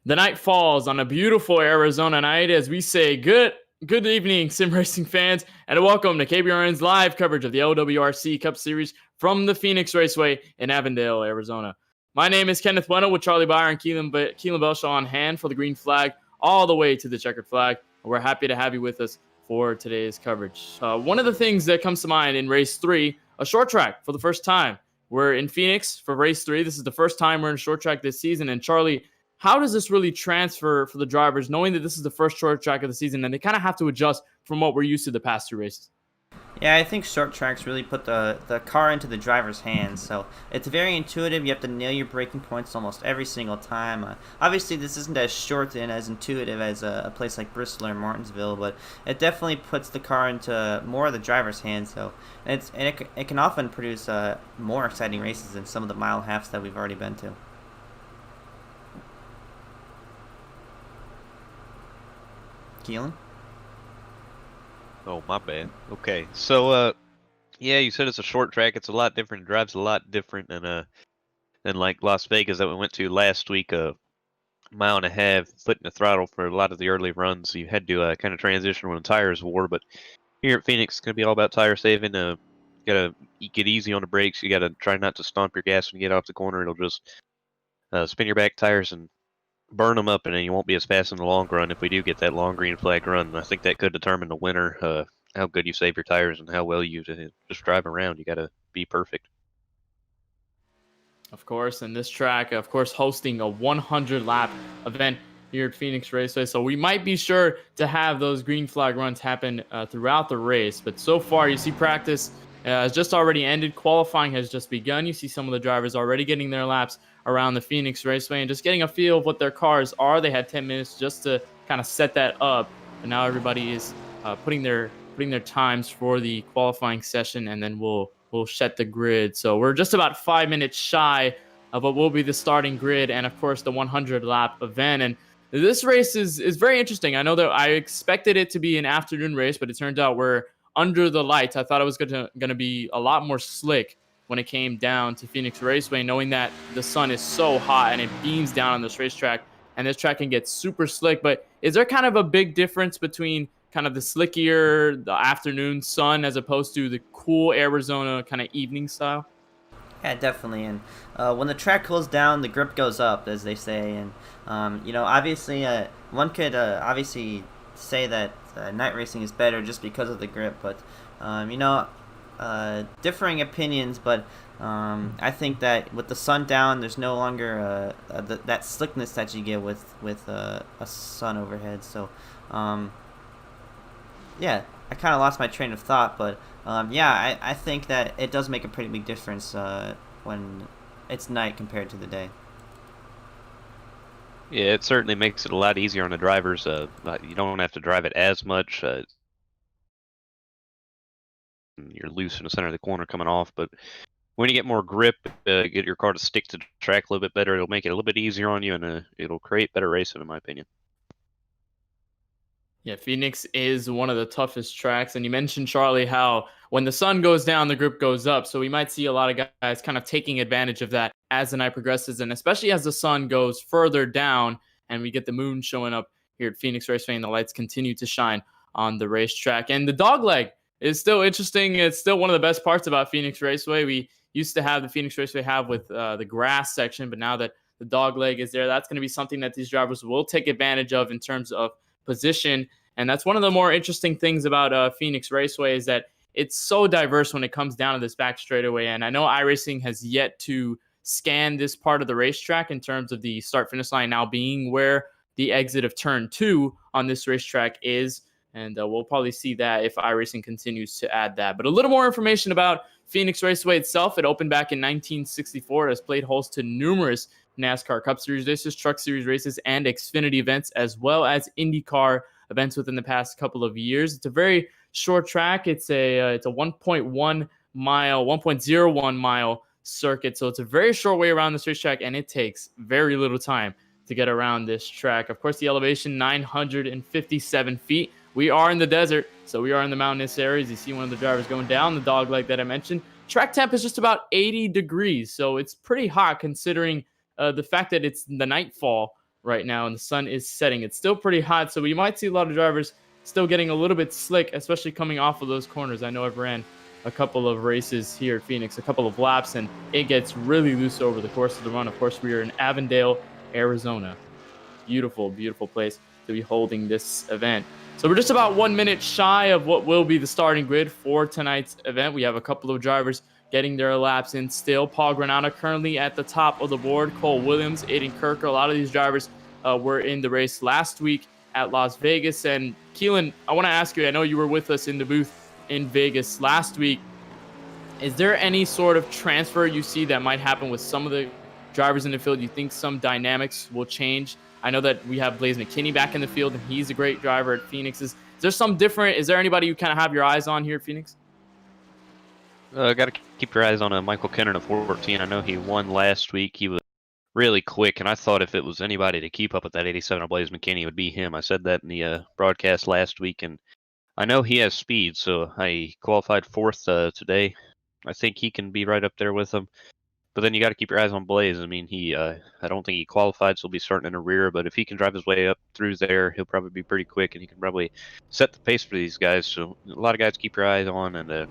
The night falls on a beautiful Arizona night as we say good evening, sim racing fans, and welcome to KBRN's live coverage of the LWRC Cup Series from the Phoenix Raceway in Avondale, Arizona. My name is Kenneth Bueno with Charlie Baier and Kelan Belsha on hand for the green flag all the way to the checkered flag. We're happy to have you with us for today's coverage. One of the things that comes to mind in race 3, a short track for the first time. We're in Phoenix for race 3. This is the first time we're in short track this season. And Charlie, how does this really transfer for the drivers, knowing that this is the first short track of the season and they kind of have to adjust from what we're used to the past 2 races? Yeah, I think short tracks really put the car into the driver's hands. So it's very intuitive. You have to nail your braking points almost every single time. Obviously, this isn't as short and as intuitive as a place like Bristol or Martinsville, but it definitely puts the car into more of the driver's hands. So it can often produce more exciting races than some of the mile halves that we've already been to. Kelan? Oh, my bad. Okay, so yeah, you said it's a short track. It's a lot different. It drives a lot different than like Las Vegas that we went to last week. A mile and a half, foot in the throttle for a lot of the early runs. You had to kind of transition when the tires wore. But here at Phoenix, it's gonna be all about tire saving. You gotta get easy on the brakes. You gotta try not to stomp your gas when you get off the corner. It'll just spin your back tires and burn them up, and then you won't be as fast in the long run if we do get that long green flag run. And I think that could determine the winner, how good you save your tires and how well you just drive around. You got to be perfect. Of course, and this track, of course, hosting a 100-lap event here at Phoenix Raceway. So we might be sure to have those green flag runs happen throughout the race. But so far, you see practice has just already ended. Qualifying has just begun. You see some of the drivers already getting their laps around the Phoenix Raceway and just getting a feel of what their cars are. They had 10 minutes just to kind of set that up, and now everybody is putting their times for the qualifying session, and then we'll set the grid. So we're just about 5 minutes shy of what will be the starting grid, and of course the 100-lap event. And this race is very interesting. I know that I expected it to be an afternoon race, but it turned out we're under the lights. I thought it was gonna be a lot more slick when it came down to Phoenix Raceway, knowing that the sun is so hot and it beams down on this racetrack, and this track can get super slick. But is there kind of a big difference between kind of the slickier, the afternoon sun as opposed to the cool Arizona kind of evening style? Yeah, definitely. And when the track cools down, the grip goes up, as they say. And obviously, one could obviously say that night racing is better just because of the grip, but differing opinions, but I think that with the sun down, there's no longer that slickness that you get with a sun overhead. So, yeah, I kind of lost my train of thought, but I think that it does make a pretty big difference when it's night compared to the day. Yeah, it certainly makes it a lot easier on the drivers. You don't have to drive it as much. You're loose in the center of the corner coming off, but when you get more grip, get your car to stick to the track a little bit better. It'll make it a little bit easier on you, and it'll create better racing, in my opinion. Yeah, Phoenix is one of the toughest tracks. And you mentioned, Charlie, how when the sun goes down, the grip goes up. So we might see a lot of guys kind of taking advantage of that as the night progresses. And especially as the sun goes further down and we get the moon showing up here at Phoenix Raceway and the lights continue to shine on the racetrack. And the dogleg is still interesting. It's still one of the best parts about Phoenix Raceway. We used to have the Phoenix Raceway have with the grass section, but now that the dogleg is there, that's going to be something that these drivers will take advantage of in terms of position. And that's one of the more interesting things about Phoenix Raceway is that it's so diverse when it comes down to this back straightaway. And I know iRacing has yet to scan this part of the racetrack in terms of the start-finish line now being where the exit of turn 2 on this racetrack is. And we'll probably see that if iRacing continues to add that. But a little more information about Phoenix Raceway itself. It opened back in 1964. It has played host to numerous NASCAR Cup Series races, Truck Series races, and Xfinity events, as well as IndyCar events within the past couple of years. It's a very short track. It's a 1.1 mile circuit. So it's a very short way around this racetrack, and it takes very little time to get around this track. Of course, the elevation, 957 feet. We are in the desert, so we are in the mountainous areas. You see one of the drivers going down the dogleg that I mentioned. Track temp is just about 80 degrees, so it's pretty hot considering the fact that it's the nightfall. right now, and the sun is setting. It's still pretty hot, so we might see a lot of drivers still getting a little bit slick, especially coming off of those corners. I know I've ran a couple of races here at Phoenix, a couple of laps, and it gets really loose over the course of the run. Of course, we are in Avondale, Arizona. Beautiful, beautiful place to be holding this event. So we're just about 1 minute shy of what will be the starting grid for tonight's event. We have a couple of drivers getting their laps in still. Paul Granata currently at the top of the board. Cole Williams, Aiden Kirker. A lot of these drivers were in the race last week at Las Vegas. And Kelan, I want to ask you, I know you were with us in the booth in Vegas last week. Is there any sort of transfer you see that might happen with some of the drivers in the field? You think some dynamics will change? I know that we have Blaze McKinney back in the field, and he's a great driver at Phoenix. Is there anybody you kind of have your eyes on here at Phoenix? Got to keep your eyes on Michael Canon of 14. I know he won last week. He was really quick, and I thought if it was anybody to keep up with that 87 of Blaze McKinney, it would be him. I said that in the broadcast last week, and I know he has speed, so I qualified 4th today. I think he can be right up there with him. But then you got to keep your eyes on Blaze. I mean, I don't think he qualified, so he'll be starting in the rear. But if he can drive his way up through there, he'll probably be pretty quick, and he can probably set the pace for these guys. So a lot of guys to keep your eyes on, and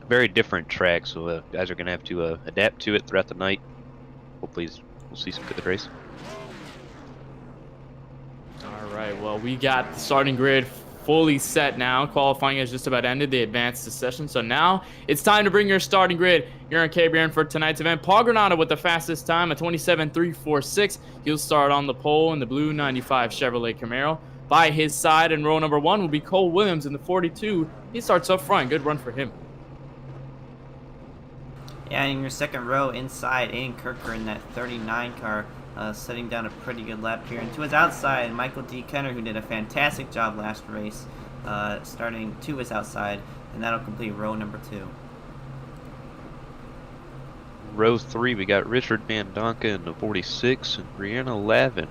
very different track. So guys are going to have to adapt to it throughout the night. Hopefully we'll see some good race. All right, well, we got the starting grid fully set now. Qualifying has just about ended. They advanced the session. So now it's time to bring your starting grid. You're on KBRN for tonight's event. Paul Granata with the fastest time, a 27.346. He'll start on the pole in the blue 95 Chevrolet Camaro. By his side in row number 1 will be Cole Williams in the 42. He starts up front. Good run for him. Yeah, in your second row inside, Aiden Kirker in that 39 car, setting down a pretty good lap here. And to his outside, Michael D. Kenner, who did a fantastic job last race, starting to his outside, and that'll complete row number 2. Row 3, we got Richard Van Donka in the 46 and Brianna Lavin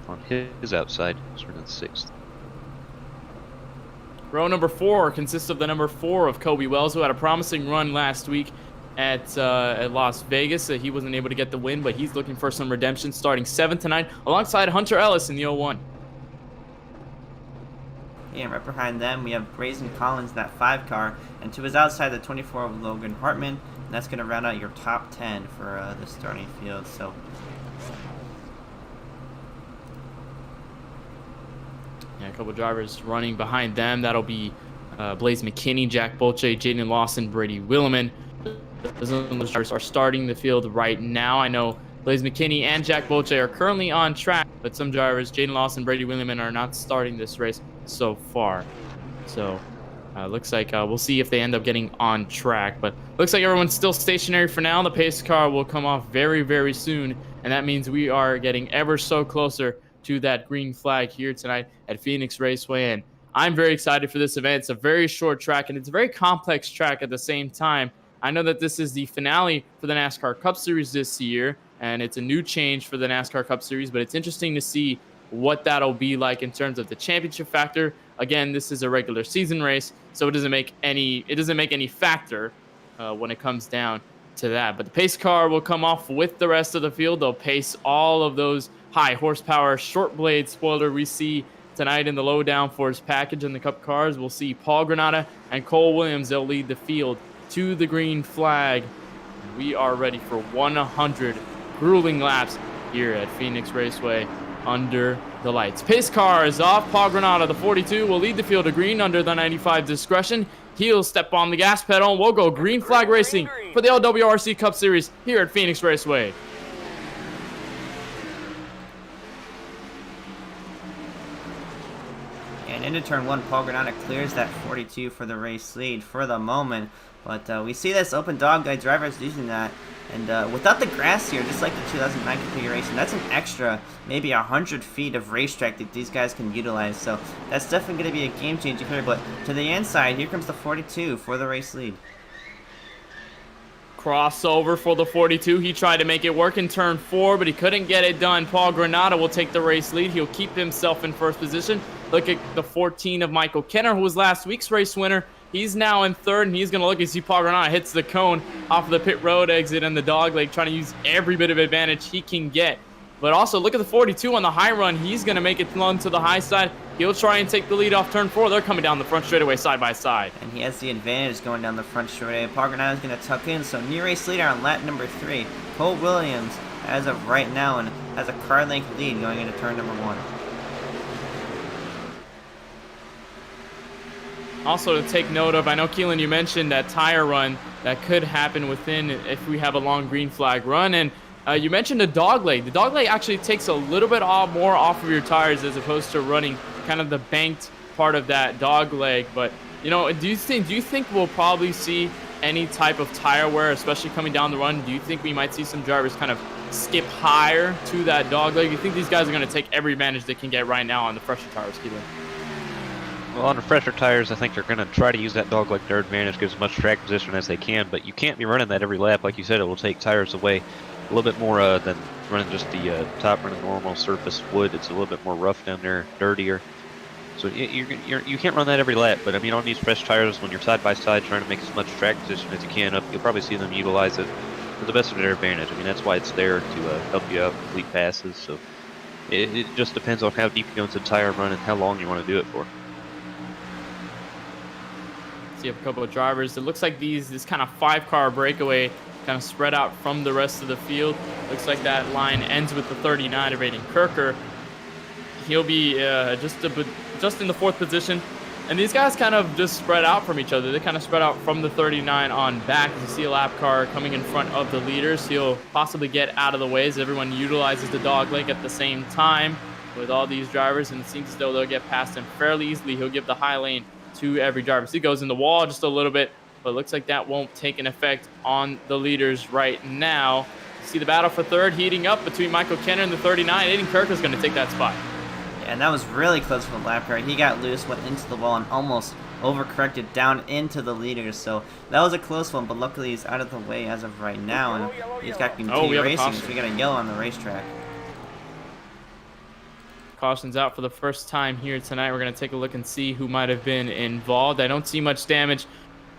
on his outside, starting in 6th. Row number 4 consists of the number 4 of Kobe Wells, who had a promising run last week at Las Vegas. He wasn't able to get the win, but he's looking for some redemption, starting 7th tonight alongside Hunter Ellis in the 01. Yeah, right behind them we have Brazen Collins, that 5 car, and to his outside the 24 of Logan Hartman, and that's going to round out your top 10 for the starting field. So yeah, a couple of drivers running behind them. That'll be Blaze McKinney, Jack Bolche, Jaden Lawson, Brady Williman. Those drivers are starting the field right now. I know Blaze McKinney and Jack Bolche are currently on track, but some drivers, Jaden Lawson, Brady Williman, are not starting this race so far. So looks like we'll see if they end up getting on track, but looks like everyone's still stationary for now. The pace car will come off very, very soon, and that means we are getting ever so closer to that green flag here tonight at Phoenix Raceway, and I'm very excited for this event. It's a very short track, and it's a very complex track at the same time. I know that this is the finale for the NASCAR Cup Series this year, and it's a new change for the NASCAR Cup Series, but it's interesting to see what that'll be like in terms of the championship factor. Again, this is a regular season race, so it doesn't make any factor when it comes down to that. But the pace car will come off with the rest of the field. They'll pace all of those high horsepower short blade spoiler we see tonight in the low downforce package in the Cup cars. We'll see Paul Granata and Cole Williams. They'll lead the field to the green flag. We are ready for 100 grueling laps here at Phoenix Raceway under the lights. Pace car is off. Paul Granata, the 42, will lead the field to green under the 95 discretion. He'll step on the gas pedal, and we'll go green flag racing for the LWRC Cup Series here at Phoenix Raceway. And into turn 1, Paul Granata clears that 42 for the race lead for the moment. But we see this open dog guide drivers using that. And without the grass here, just like the 2009 configuration, that's an extra maybe 100 feet of racetrack that these guys can utilize. So that's definitely going to be a game changer here. But to the inside, here comes the 42 for the race lead. Crossover for the 42. He tried to make it work in turn 4, but he couldn't get it done. Paul Granata will take the race lead. He'll keep himself in first position. Look at the 14 of Michael Kenner, who was last week's race winner. He's now in 3rd, and he's going to look and see Paul Granata hits the cone off of the pit road exit and the dog leg, trying to use every bit of advantage he can get But also, look at the 42 on the high run. He's going to make it run to the high side. He'll try and take the lead off turn 4. They're coming down the front straightaway side by side. And he has the advantage going down the front straightaway. Paul Granato's going to tuck in. So near race leader on lap number 3. Cole Williams, as of right now, and has a car length lead going into turn number 1. Also to take note of, I know, Kelan, you mentioned that tire run that could happen within if we have a long green flag run. And you mentioned the dog leg. The dog leg actually takes a little bit more off of your tires as opposed to running kind of the banked part of that dog leg. But, you know, do you think we'll probably see any type of tire wear, especially coming down the run? Do you think we might see some drivers kind of skip higher to that dog leg? Do you think these guys are going to take every advantage they can get right now on the fresher tires, Kelan? Well, on the fresher tires, I think they're going to try to use that dog leg their advantage, get as much track position as they can, but you can't be running that every lap. Like you said, it will take tires away a little bit more than running just the top running normal surface wood. It's a little bit more rough down there, dirtier. So you can't run that every lap, but I mean, on these fresh tires, when you're side by side trying to make as much track position as you can up, you'll probably see them utilize it to the best of their advantage. I mean, that's why it's there to help you out complete passes. So it just depends on how deep you go into the tire run and how long you want to do it for. See a couple of drivers. It looks like this kind of 5-car breakaway kind of spread out from the rest of the field. Looks like that line ends with the 39 of Aiden Kirker. He'll be just in the 4th position. And these guys kind of just spread out from each other. They kind of spread out from the 39 on back. You see a lap car coming in front of the leaders. He'll possibly get out of the way as everyone utilizes the dog leg at the same time with all these drivers. And it seems as though they'll get past him fairly easily. He'll give the high lane to every driver. So he goes in the wall just a little bit, but it looks like that won't take an effect on the leaders right now. See the battle for 3rd heating up between Michael Kenner and the 39. Aiden Kirk is going to take that spot. Yeah, and that was really close for the lap car. He got loose, went into the wall, and almost overcorrected down into the leaders. So that was a close one, but luckily he's out of the way as of right now, and he's got to continue racing. So we got a yellow on the racetrack. Caution's out for the first time here tonight. We're going to take a look and see who might have been involved. I don't see much damage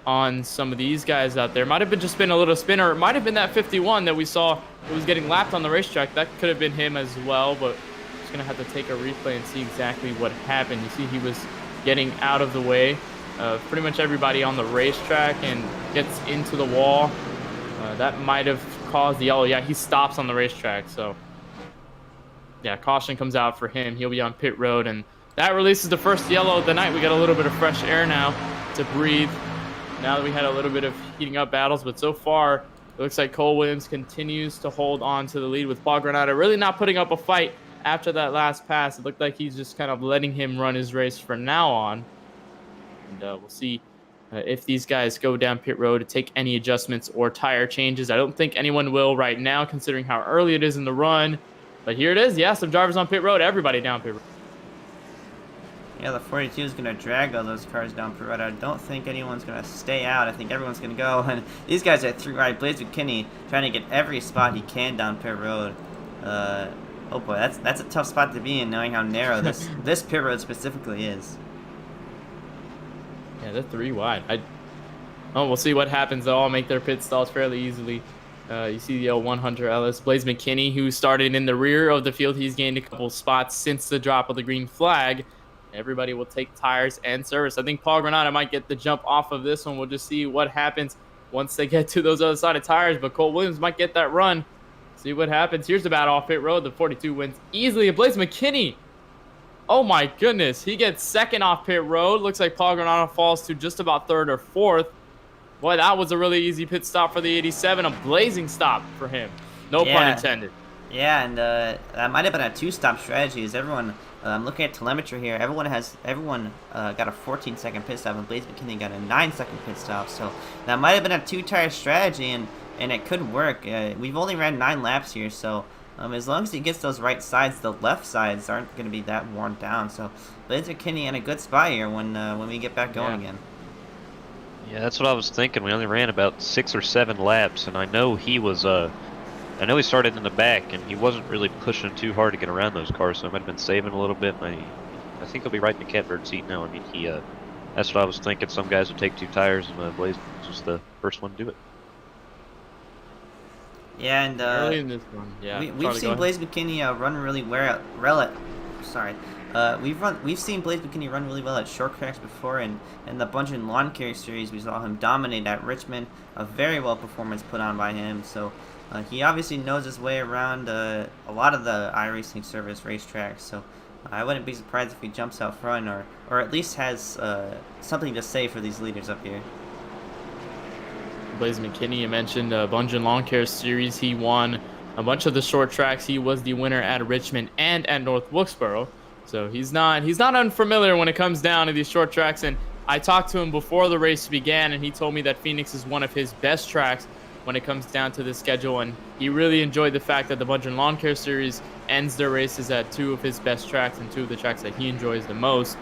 on some of these guys out there. Might have just been a little spinner. It might have been that 51 that we saw who was getting lapped on the racetrack. That could have been him as well, but just going to have to take a replay and see exactly what happened. You see he was getting out of the way of pretty much everybody on the racetrack and gets into the wall. That might have caused the yellow. Yeah, he stops on the racetrack, so yeah, caution comes out for him. He'll be on pit road, and that releases the first yellow of the night. We got a little bit of fresh air now to breathe. Now that we had a little bit of heating up battles, but so far it looks like Cole Williams continues to hold on to the lead with Paul Granado really not putting up a fight after that last pass. It looked like he's just kind of letting him run his race from now on. And we'll see if these guys go down pit road to take any adjustments or tire changes. I don't think anyone will right now, considering how early it is in the run. But here it is. Yeah, some drivers on pit road. Everybody down pit road. Yeah, the 42 is going to drag all those cars down pit road. I don't think anyone's going to stay out. I think everyone's going to go. And these guys are through right. Blaze McKinney trying to get every spot he can down pit road. Oh boy, that's a tough spot to be in, knowing how narrow this pit road specifically is. Yeah, they're 3 wide. We'll see what happens. They'll all make their pit stalls fairly easily. You see the L1 Hunter Ellis. Blaze McKinney, who started in the rear of the field. He's gained a couple spots since the drop of the green flag. Everybody will take tires and service. I think Paul Granado might get the jump off of this one. We'll just see what happens once they get to those other side of tires. But Cole Williams might get that run. See what happens. Here's the battle off pit road. The 42 wins easily. Blaze McKinney. Oh my goodness. He gets 2nd off pit road. Looks like Paul Granado falls to just about 3rd or 4th. Boy, that was a really easy pit stop for the 87. A blazing stop for him. No pun intended. Yeah, and that might have been a 2-stop strategy. As everyone, I'm looking at telemetry here. Everyone got a 14-second pit stop, and Blaze McKinney got a 9-second pit stop. So that might have been a 2-tire strategy, and it could work. We've only ran 9 laps here, so as long as he gets those right sides, the left sides aren't going to be that worn down. So Blaze McKinney in a good spot here when we get back going again. Yeah, that's what I was thinking. We only ran about 6 or 7 laps, and I know he was I know he started in the back, and he wasn't really pushing too hard to get around those cars, so I might have been saving a little bit. I think he'll be right in the catbird seat now. I mean, that's what I was thinking. Some guys would take 2 tires, and Blaze was the first one to do it. Yeah, and early in this one. Yeah, we've Charlie, seen go Blaze McKinney run really well. Sorry, we've seen Blaze McKinney run really well at short tracks before, and in the Budgin Lawn Care Series, we saw him dominate at Richmond. A very well performance put on by him. So he obviously knows his way around a lot of the iRacing service racetracks. So I wouldn't be surprised if he jumps out front, or at least has something to say for these leaders up here. Blaze McKinney, you mentioned Budgin Lawn Care Series. He won a bunch of the short tracks. He was the winner at Richmond and at North Wilkesboro. So he's not unfamiliar when it comes down to these short tracks. And I talked to him before the race began, and he told me that Phoenix is one of his best tracks when it comes down to the schedule. And he really enjoyed the fact that the Budgin Lawn Care Series ends their races at two of his best tracks and two of the tracks that he enjoys the most.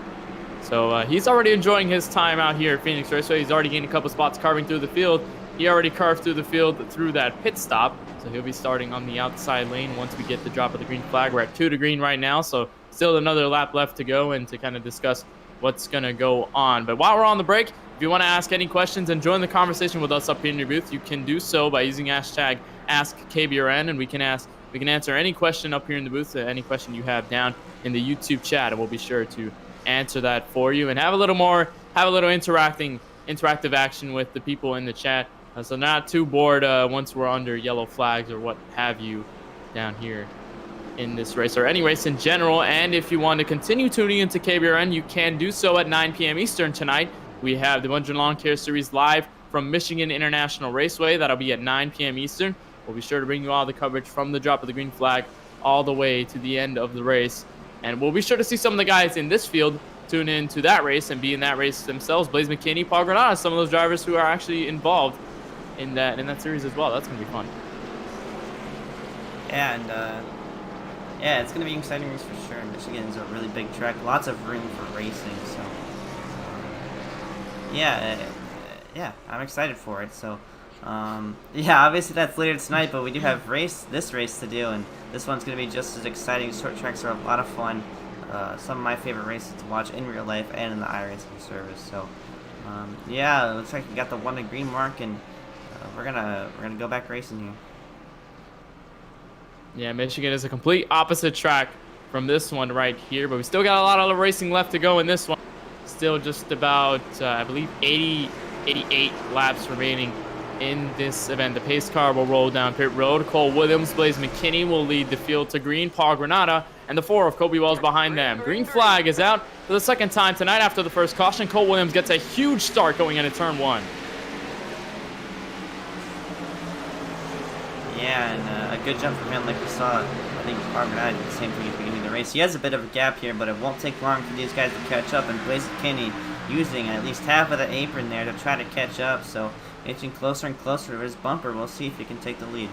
So he's already enjoying his time out here at Phoenix Raceway. He's already gained a couple spots carving through the field. He already carved through the field through that pit stop. So he'll be starting on the outside lane once we get the drop of the green flag. We're at 2 to green right now, so still another lap left to go and to kind of discuss what's going to go on. But while we're on the break, if you want to ask any questions and join the conversation with us up here in your booth, you can do so by using hashtag AskKBRN, and we can answer any question up here in the booth, any question you have down in the YouTube chat, and we'll be sure to answer that for you and have a little interactive action with the people in the chat. So not too bored once we're under yellow flags or what have you down here in this race or any race in general. And if you want to continue tuning into KBRN, you can do so at 9 p.m. Eastern tonight. We have the Budgin Lawn Care Series live from Michigan International Raceway. That'll be at 9 p.m. Eastern. We'll be sure to bring you all the coverage from the drop of the green flag all the way to the end of the race. And we'll be sure to see some of the guys in this field tune in to that race and be in that race themselves. Blaze McKinney, Paul Granada, some of those drivers who are actually involved in that series as well. That's gonna be fun. Yeah, and yeah, it's gonna be an exciting race for sure. Michigan is a really big track, lots of room for racing. So yeah, I'm excited for it. So yeah, obviously that's later tonight, but we do have this race to do, and this one's gonna be just as exciting. Short tracks are a lot of fun. Some of my favorite races to watch in real life and in the iRacing service. So yeah, it looks like we got the 1 to green mark, and we're gonna go back racing here. Yeah, Michigan is a complete opposite track from this one right here, but we still got a lot of racing left to go in this one. Still just about, I believe, 88 laps remaining in this event. The pace car will roll down pit road. Cole Williams, Blaze McKinney will lead the field to green. Paul Granada and the 4 of Kobe Wells behind them. Green flag is out for the second time tonight after the first caution. Cole Williams gets a huge start going into turn 1. Yeah, and a good jump from him like we saw. I think Paul Granada did the same thing at the beginning of the race. He has a bit of a gap here, but it won't take long for these guys to catch up, and Blaze McKinney using at least half of the apron there to try to catch up, so inching closer and closer to his bumper. We'll see if he can take the lead.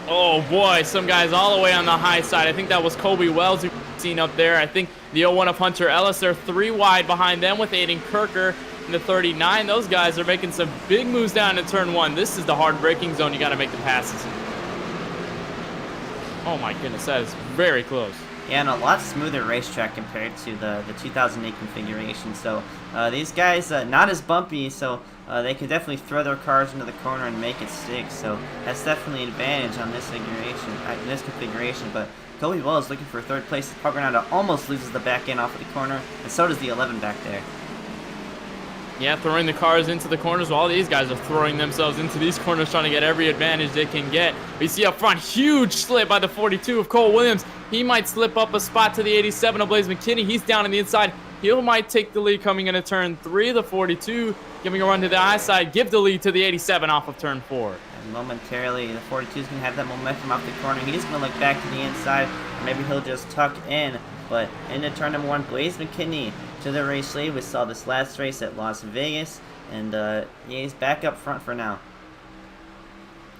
Oh boy, some guys all the way on the high side. I think that was Kobe Wells who we've seen up there. I think the 01 of Hunter Ellis, they're 3 wide behind them with Aiden Kirker in the 39. Those guys are making some big moves down in turn 1. This is the hard braking zone. You got to make the passes. Oh my goodness, that is very close. Yeah, and a lot smoother racetrack compared to the 2008 configuration. So these guys, not as bumpy, so they can definitely throw their cars into the corner and make it stick. So that's definitely an advantage on this configuration. But Kobe Wells looking for 3rd place. Paul Granada almost loses the back end off of the corner, and so does the 11 back there. Yeah, throwing the cars into the corners while these guys are throwing themselves into these corners, trying to get every advantage they can get. We see up front, huge slip by the 42 of Cole Williams. He might slip up a spot to the 87 of Blaze McKinney. He's down on the inside. He might take the lead coming into turn 3. The 42 giving a run to the high side, give the lead to the 87 off of turn 4. And momentarily, the 42 is going to have that momentum off the corner. He's going to look back to the inside, or maybe he'll just tuck in. But into turn number 1, Blaze McKinney to the race lead. We saw this last race at Las Vegas, and yeah, he's back up front for now.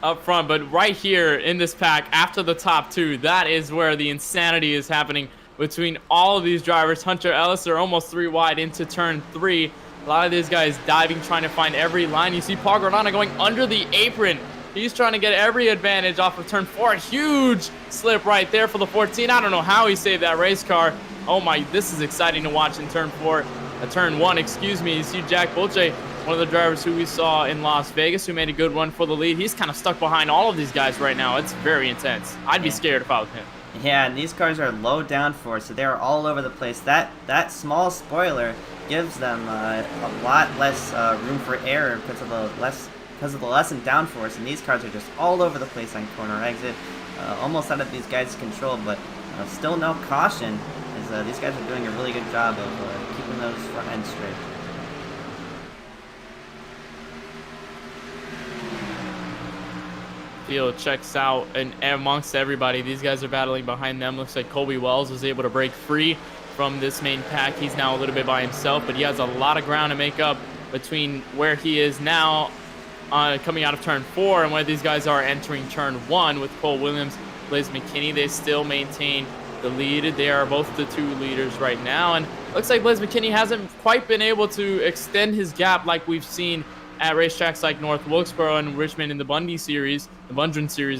Up front, but right here in this pack, after the top 2, that is where the insanity is happening between all of these drivers. Hunter Ellis are almost 3 wide into turn 3. A lot of these guys diving, trying to find every line. You see Paul Granada going under the apron. He's trying to get every advantage off of turn 4. Huge slip right there for the 14. I don't know how he saved that race car. Oh my, this is exciting to watch in turn 4. turn 1, excuse me. You see Jack Belsha, one of the drivers who we saw in Las Vegas, who made a good run for the lead. He's kind of stuck behind all of these guys right now. It's very intense. I'd be scared if I was him. Yeah, and these cars are low downforce, so they're all over the place. That small spoiler gives them a lot less room for error because of the lessened downforce, and these cars are just all over the place on corner exit, almost out of these guys' control, but still no caution, as these guys are doing a really good job of keeping those front ends straight. Field checks out, and amongst everybody, these guys are battling behind them. Looks like Colby Wells was able to break free from this main pack. He's now a little bit by himself, but he has a lot of ground to make up between where he is now coming out of turn 4 and where these guys are entering turn 1 with Cole Williams, Blaze McKinney. They still maintain the lead. They are both the 2 leaders right now, and looks like Blaze McKinney hasn't quite been able to extend his gap like we've seen at racetracks like North Wilkesboro and Richmond in the Budgin series,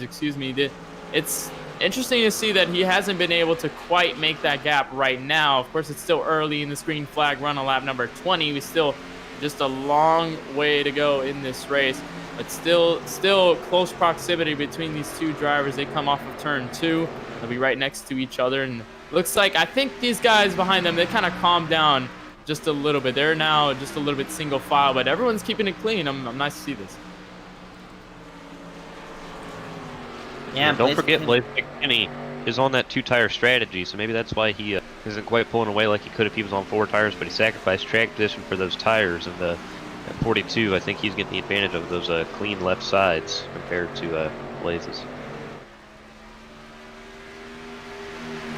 excuse me. It's interesting to see that he hasn't been able to quite make that gap right now. Of course, it's still early in this green flag run on lap number 20. We still just a long way to go in this race, but still close proximity between these 2 drivers. They come off of turn 2. They'll be right next to each other, and looks like, I think these guys behind them, they kind of calmed down just a little bit. They're now just a little bit single file, but everyone's keeping it clean. I'm nice to see this. Yeah, don't forget Blaze McKinney is on that 2-tire strategy, so maybe that's why he isn't quite pulling away like he could if he was on 4 tires, but he sacrificed track position for those tires, and at 42, I think he's getting the advantage of those clean left sides compared to Blaze's.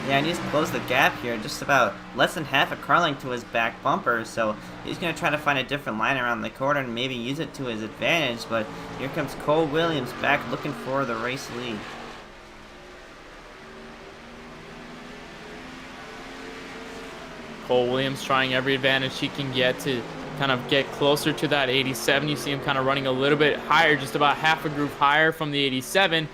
Yeah, and he's closed the gap here, just about less than half a car length to his back bumper, so he's going to try to find a different line around the corner and maybe use it to his advantage, but here comes Cole Williams back looking for the race lead. Cole Williams trying every advantage he can get to kind of get closer to that 87. You see him kind of running a little bit higher, just about half a groove higher from the 87.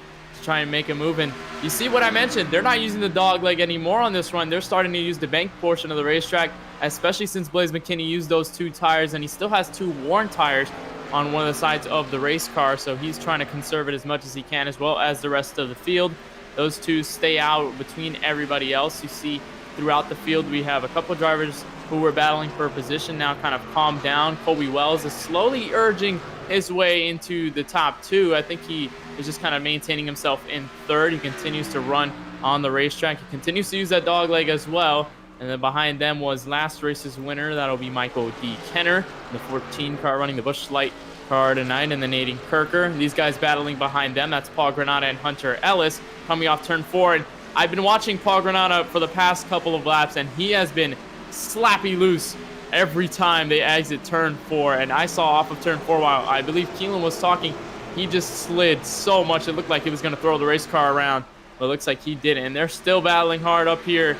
Try and make a move, and you see what I mentioned, they're not using the dog leg anymore on this run. They're starting to use the bank portion of the racetrack, especially since Blaze McKinney used those 2 tires, and he still has 2 worn tires on one of the sides of the race car, so he's trying to conserve it as much as he can, as well as the rest of the field. Those 2 stay out between everybody else. You see throughout the field we have a couple drivers who were battling for a position now kind of calmed down. Colby Wells is slowly urging his way into the top 2. I think he is just kind of maintaining himself in 3rd. He continues to run on the racetrack. He continues to use that dog leg as well. And then behind them was last race's winner. That'll be Michael D. Kenner, the 14 car running the Busch Light car tonight, and then Aiden Kirker. These guys battling behind them. That's Paul Granata and Hunter Ellis coming off turn 4. And I've been watching Paul Granata for the past couple of laps, and he has been slappy loose every time they exit turn 4. And I saw off of turn 4 while I believe Kelan was talking, he just slid so much. It looked like he was going to throw the race car around, but it looks like he didn't. And they're still battling hard up here.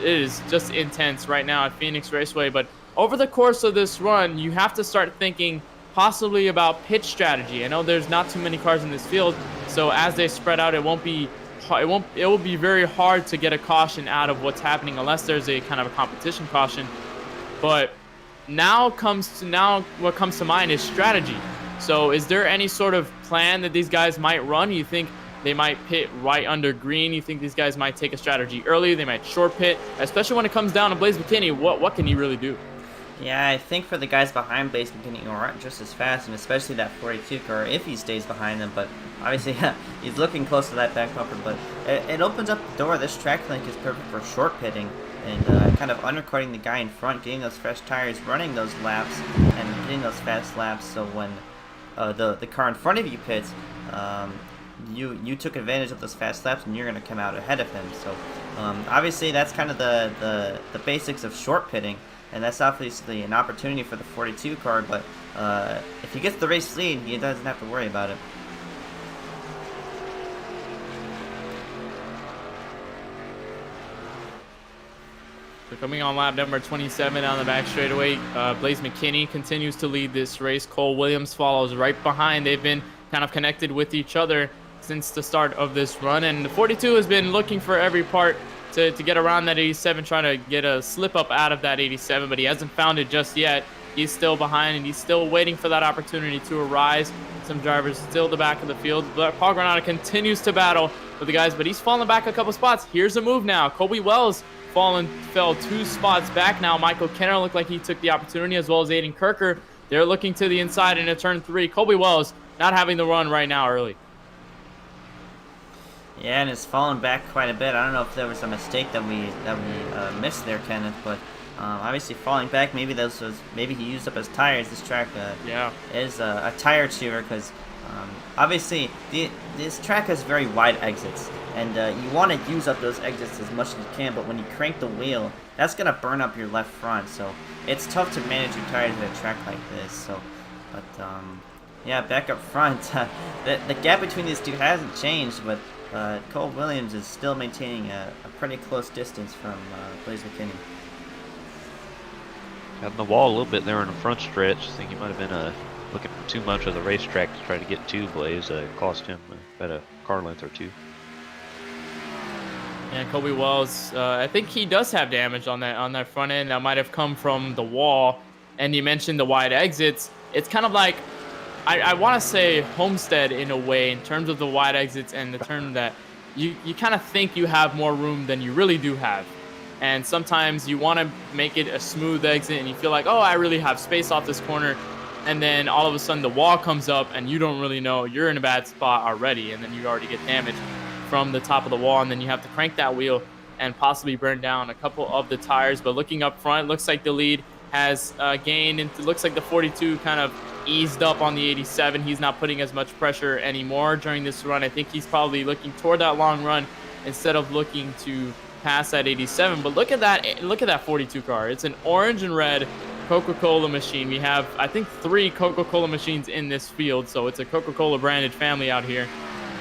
It is just intense right now at Phoenix Raceway. But over the course of this run, you have to start thinking possibly about pitch strategy. I know there's not too many cars in this field, so as they spread out, it will be very hard to get a caution out of what's happening unless there's a kind of a competition caution. But what comes to mind is strategy. So is there any sort of plan that these guys might run? You think they might pit right under green? You think these guys might take a strategy early? They might short pit, especially when it comes down to Blaze McKinney. What can he really do? Yeah, I think for the guys behind Blaze McKinney, aren't just as fast, and especially that 42 car if he stays behind them. But obviously, he's looking close to that back bumper. But it opens up the door. This track length is perfect for short pitting and kind of undercutting the guy in front, getting those fresh tires, running those laps, and getting those fast laps. So when the car in front of you pits, you took advantage of those fast laps, and you're going to come out ahead of him. So obviously, that's kind of the basics of short pitting. And that's obviously an opportunity for the 42 car, but if he gets the race lead, he doesn't have to worry about it. So coming on lap number 27 on the back straightaway, Blaze McKinney continues to lead this race. Cole Williams follows right behind. They've been kind of connected with each other since the start of this run, and the 42 has been looking for every part to get around that 87, trying to get a slip up out of that 87, but he hasn't found it just yet. He's still behind, and he's still waiting for that opportunity to arise. Some drivers still the back of the field, but Paul Granado continues to battle with the guys, but he's fallen back a couple spots. Here's a move now. Colby Wells fell 2 spots back now. Michael Kenner looked like he took the opportunity, as well as Aiden Kirker. They're looking to the inside into turn 3. Colby Wells not having the run right now early. Yeah, and it's fallen back quite a bit. I don't know if there was a mistake that we missed there, Kenneth, but obviously falling back. Maybe he used up his tires. This track is a tire chewer, because obviously this track has very wide exits, and you want to use up those exits as much as you can. But when you crank the wheel, that's gonna burn up your left front. So it's tough to manage your tires at a track like this. So, but yeah, back up front, the gap between these two hasn't changed, but Cole Williams is still maintaining a pretty close distance from Blaze McKinney. Got in the wall a little bit there in the front stretch. I think he might have been looking for too much of the racetrack to try to get to Blaze. Cost him about a car length or 2. And Colby Wells, I think he does have damage on that front end. That might have come from the wall. And you mentioned the wide exits. It's kind of like, I want to say Homestead in a way, in terms of the wide exits and the turn that you kind of think you have more room than you really do have. And sometimes you want to make it a smooth exit and you feel like, oh, I really have space off this corner. And then all of a sudden the wall comes up and you don't really know, you're in a bad spot already. And then you already get damage from the top of the wall. And then you have to crank that wheel and possibly burn down a couple of the tires. But looking up front, looks like the lead has gained. And it looks like the 42 kind of eased up on the 87. He's not putting as much pressure anymore during this run. I think he's probably looking toward that long run instead of looking to pass that 87. But look at that 42 car. It's an orange and red Coca-Cola machine. We have, I think, 3 Coca-Cola machines in this field, so it's a Coca-Cola branded family out here.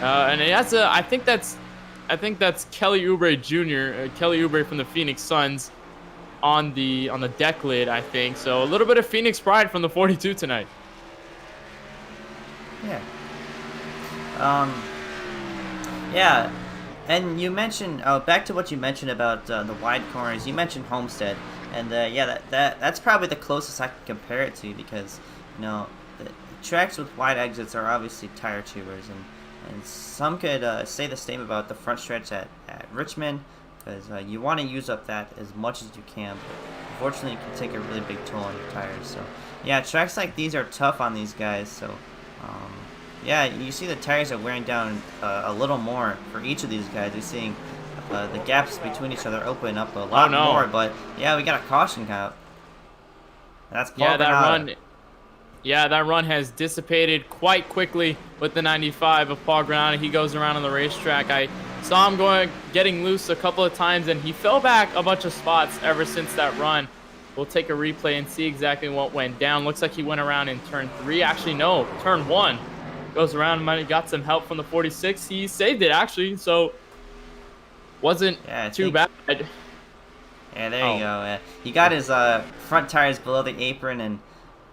And that's I think that's Kelly Oubre Jr., Kelly Oubre from the Phoenix Suns on the deck lid, I think. So a little bit of Phoenix pride from the 42 tonight. Yeah. Yeah. And you mentioned, back to what you mentioned about the wide corners. You mentioned Homestead, and yeah, that's probably the closest I can compare it to, because the tracks with wide exits are obviously tire chewers, and some could say the same about the front stretch at Richmond, because you want to use up that as much as you can, but unfortunately it can take a really big toll on your tires. So yeah, tracks like these are tough on these guys. So yeah, you see the tires are wearing down a little more for each of these guys. You're seeing the gaps between each other open up a lot more. But yeah, we got a caution count. That's Paul Granado. That run has dissipated quite quickly with the 95 of Paul Granado. He goes around on the racetrack. I saw him getting loose a couple of times, and he fell back a bunch of spots ever since that run. We'll take a replay and see exactly what went down. Looks like he went around in turn 3. Actually, no, turn 1. Goes around, might have got some help from the 46. He saved it, actually, so wasn't too bad. Yeah, there you go. He got his front tires below the apron, and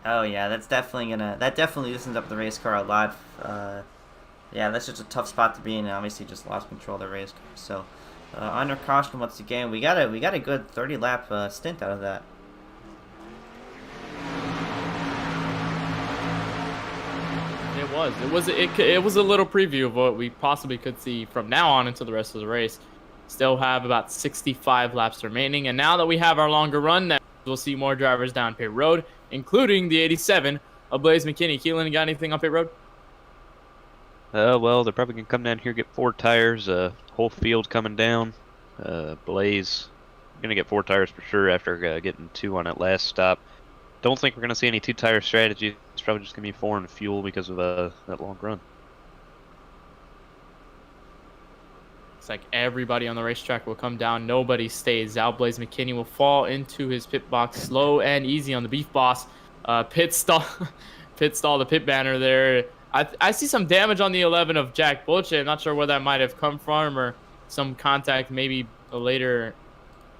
oh yeah, that definitely loosens up the race car a lot. Yeah, that's just a tough spot to be in, and obviously just lost control of the race car. So under caution once again. We got a good 30 lap stint out of that. It was a little preview of what we possibly could see from now on until the rest of the race. Still have about 65 laps remaining, and now that we have our longer run, we'll see more drivers down pit road, including the 87 of Blaze McKinney. Kelan, you got anything on pit road? Well, they're probably gonna come down here, get 4 tires. Whole field coming down. Blaze gonna get 4 tires for sure after getting 2 on that last stop. Don't think we're gonna see any 2-tire strategy. It's probably just gonna be 4 in fuel because of that long run. It's like everybody on the racetrack will come down. Nobody stays out. Blaze McKinney will fall into his pit box slow and easy on the Beef Boss. Pit stall the pit banner there. I see some damage on the 11 of Jack Belsha. I'm not sure where that might have come from, or some contact maybe later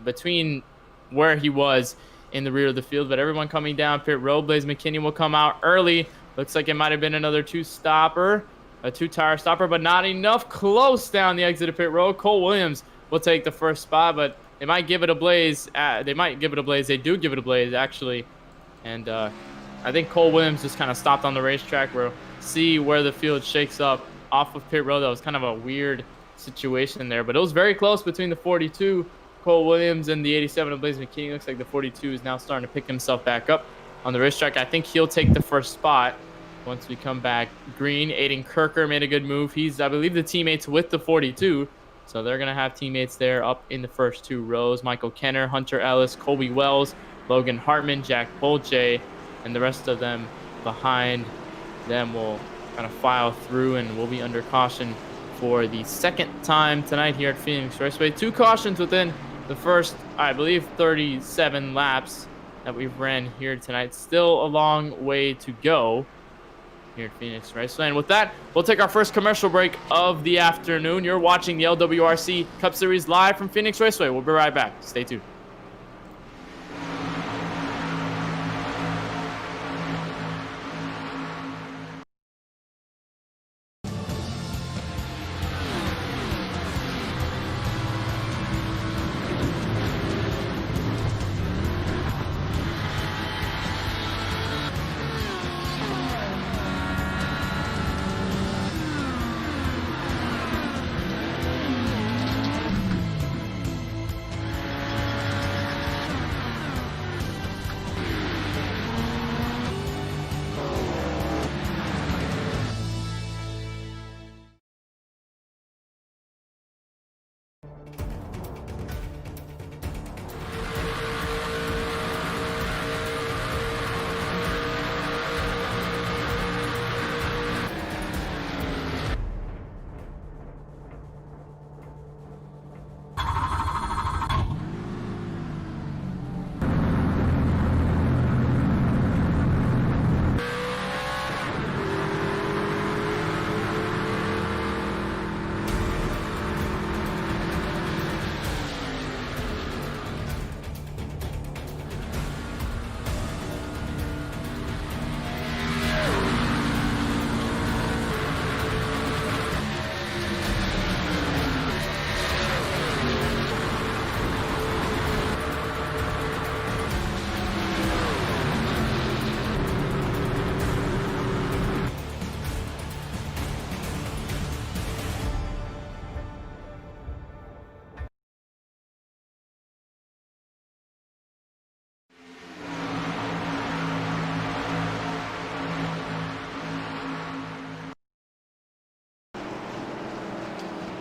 between where he was in the rear of the field. But everyone coming down pit road. Blaze McKinney will come out early. Looks like it might have been another 2-tire stopper, but not enough. Close down the exit of pit road. Cole Williams will take the first spot, but they might give it a blaze. They might give it a blaze. They do give it a blaze, actually. And I think Cole Williams just kind of stopped on the racetrack. We'll see where the field shakes up off of pit road. That was kind of a weird situation there, but it was very close between the 42, Cole Williams, and the 87 of Blaze McKinney. Looks like the 42 is now starting to pick himself back up on the racetrack. I think he'll take the first spot once we come back green. Aiden Kirker made a good move. He's, I believe, the teammates with the 42, so they're going to have teammates there up in the first 2 rows. Michael Kenner, Hunter Ellis, Colby Wells, Logan Hartman, Jack Bolche, and the rest of them behind them will kind of file through, and we'll be under caution for the second time tonight here at Phoenix Raceway. 2 cautions within the first, I believe, 37 laps that we've ran here tonight. Still a long way to go here at Phoenix Raceway. And with that, we'll take our first commercial break of the afternoon. You're watching the LWRC Cup Series live from Phoenix Raceway. We'll be right back. Stay tuned.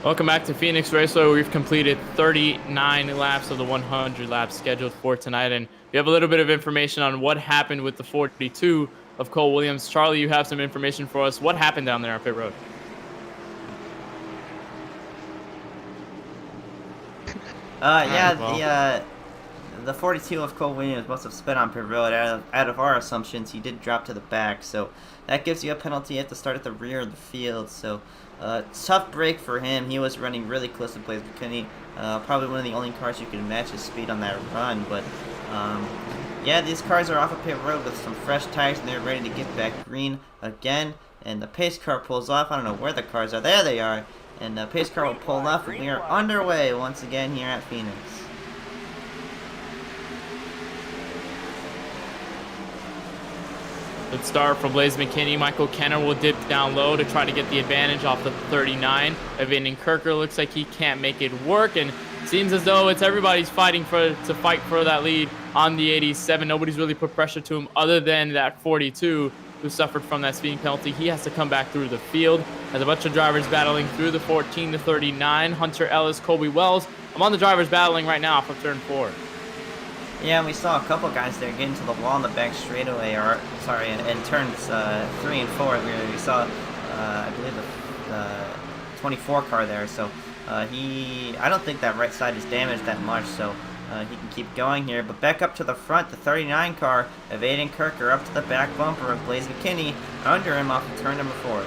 Welcome back to Phoenix Raceway. We've completed 39 laps of the 100 laps scheduled for tonight, and we have a little bit of information on what happened with the 42 of Cole Williams. Charlie, you have some information for us. What happened down there on pit road? The 42 of Cole Williams must have sped on pit road. Out of our assumptions, he did drop to the back, so that gives you a penalty. You have to start at the rear of the field, so tough break for him. He was running really close to Blaze McKinney. Probably one of the only cars who can match his speed on that run, but yeah, these cars are off of pit road with some fresh tires, and they're ready to get back green again, and the pace car pulls off. I don't know where the cars are. There they are. And the pace car will pull off, and we are underway once again here at Phoenix. Good start from Blaze McKinney. Michael Kenner will dip down low to try to get the advantage off the 39. Evan Kirker looks like he can't make it work, and seems as though it's everybody's fighting to fight for that lead on the 87. Nobody's really put pressure to him other than that 42 who suffered from that speeding penalty. He has to come back through the field. Has a bunch of drivers battling through the 14 to 39. Hunter Ellis, Colby Wells. I'm on the drivers battling right now off of turn 4. Yeah, and we saw a couple guys there getting to the wall in the back straightaway, in turns 3 and 4. We saw, I believe, the 24 car there. So I don't think that right side is damaged that much. So he can keep going here. But back up to the front, the 39 car of Aiden Kirker up to the back bumper of Blaze McKinney, under him off of turn number 4.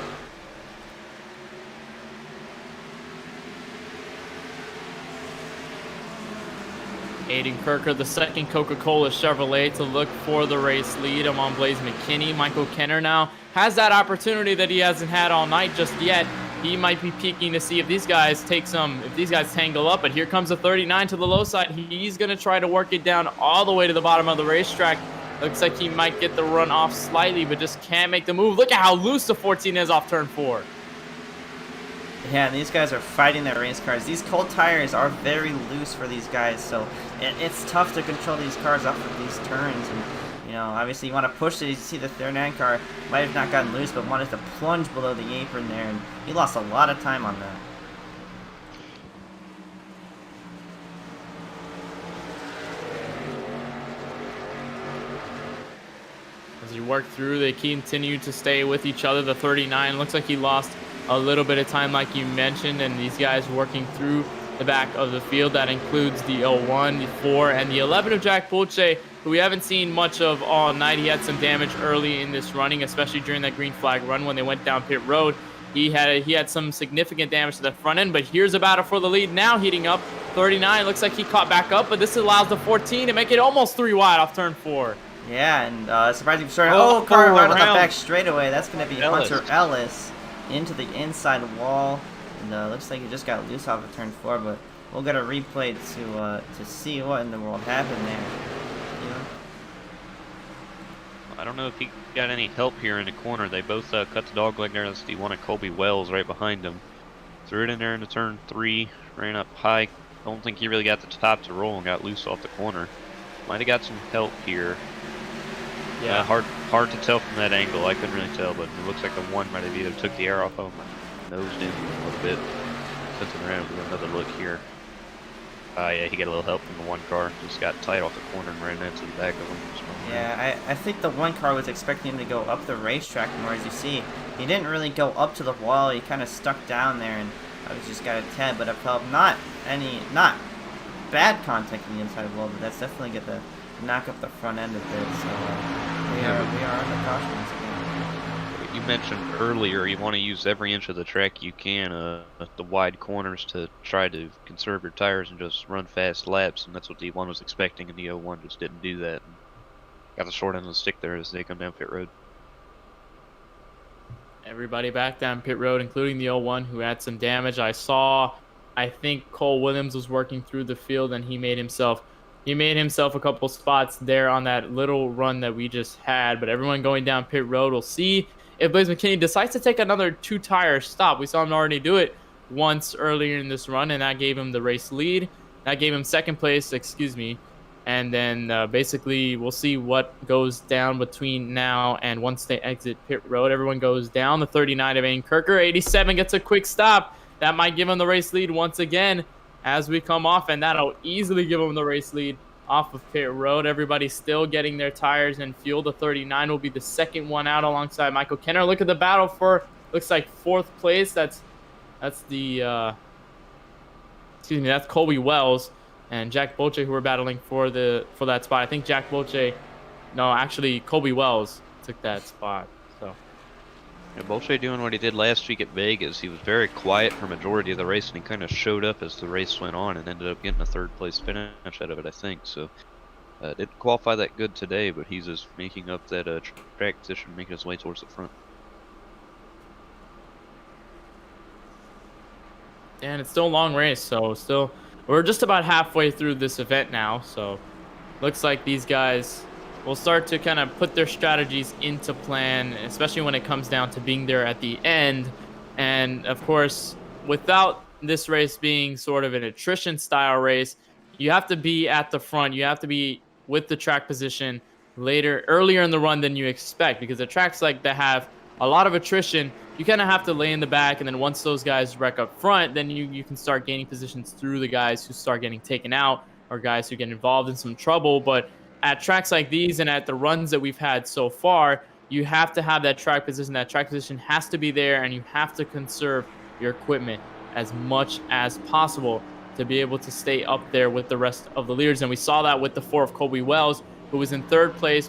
Aiden Kirker, the second Coca-Cola Chevrolet to look for the race lead. I'm on Blaze McKinney. Michael Kenner now has that opportunity that he hasn't had all night just yet. he might be peeking to see if these guys tangle up. But here comes a 39 to the low side. He's going to try to work it down all the way to the bottom of the racetrack. Looks like he might get the run off slightly, but just can't make the move. Look at how loose the 14 is off turn 4. Yeah, and these guys are fighting their race cars. These cold tires are very loose for these guys, so it's tough to control these cars up with these turns. And you know, obviously you want to push it. You see the 39 car might have not gotten loose, but wanted to plunge below the apron there, and he lost a lot of time on that. As you work through, they continue to stay with each other. The 39 looks like he lost a little bit of time, like you mentioned, and these guys working through the back of the field. That includes the 01, the 4, and the 11 of Jack Bolche, who we haven't seen much of all night. He had some damage early in this running, especially during that green flag run when they went down pit road. He had some significant damage to the front end, but here's a battle for the lead now heating up. 39 looks like he caught back up, but this allows the 14 to make it almost 3 wide off turn 4. Yeah, and surprising for sure. Car right on the back straightaway. That's going to be Ellis. Hunter Ellis into the inside wall. And looks like he just got loose off of turn 4, but we'll get a replay to see what in the world happened there. Yeah. I don't know if he got any help here in the corner. They both cut the dog leg there. That's the one of Colby Wells right behind him. Threw it in there into turn 3, ran up high. Don't think he really got the top to roll and got loose off the corner. Might have got some help here. Yeah, hard to tell from that angle. I couldn't really tell, but it looks like the one might have either took the air off of him or nosed in a little bit. Since around, we got another look here. Yeah, he got a little help from the one car. Just got tight off the corner and ran into the back of him. Yeah, I think the one car was expecting him to go up the racetrack more. As you see, he didn't really go up to the wall. He kind of stuck down there, and I was just got a tad bit of help. Not bad contact in the inside wall, but that's definitely going to knock up the front end a bit. So we are on the cautions again. You mentioned earlier you want to use every inch of the track you can, the wide corners, to try to conserve your tires and just run fast laps, and that's what the 1 was expecting, and the 01 just didn't do that. And got the short end of the stick there as they come down pit road. Everybody back down pit road, including the 01, who had some damage. I think Cole Williams was working through the field, and he made himself a couple spots there on that little run that we just had. But everyone going down pit road, we'll see if Blaze McKinney decides to take another 2-tire stop. We saw him already do it once earlier in this run, and that gave him the race lead. That gave him second place, and then basically we'll see what goes down between now and once they exit pit road. Everyone goes down. The 39 of Aiden Kirker, 87 gets a quick stop. That might give him the race lead once again as we come off, and that'll easily give him the race lead off of pit road. Everybody's still getting their tires and fuel. The 39 will be the second one out alongside Michael Kenner. Look at the battle for, looks like 4th place. That's the that's Colby Wells and Jack Bolche, who were battling for that spot. I think Jack Bolche, no, actually Colby Wells took that spot. So yeah, Bolche doing what he did last week at Vegas. He was very quiet for majority of the race, and he kind of showed up as the race went on and ended up getting a 3rd place finish out of it, I think. So didn't qualify that good today, but he's just making up that track position, making his way towards the front. And it's still a long race, so we're just about halfway through this event now. So looks like these guys will start to kind of put their strategies into plan, especially when it comes down to being there at the end. And of course, without this race being sort of an attrition style race, you have to be at the front. You have to be with the track position earlier in the run than you expect, because the tracks like that have a lot of attrition, you kind of have to lay in the back, and then once those guys wreck up front, then you can start gaining positions through the guys who start getting taken out or guys who get involved in some trouble. But at tracks like these and at the runs that we've had so far, you have to have that track position. That track position has to be there, and you have to conserve your equipment as much as possible to be able to stay up there with the rest of the leaders. And we saw that with the 4 of Colby Wells, who was in 3rd place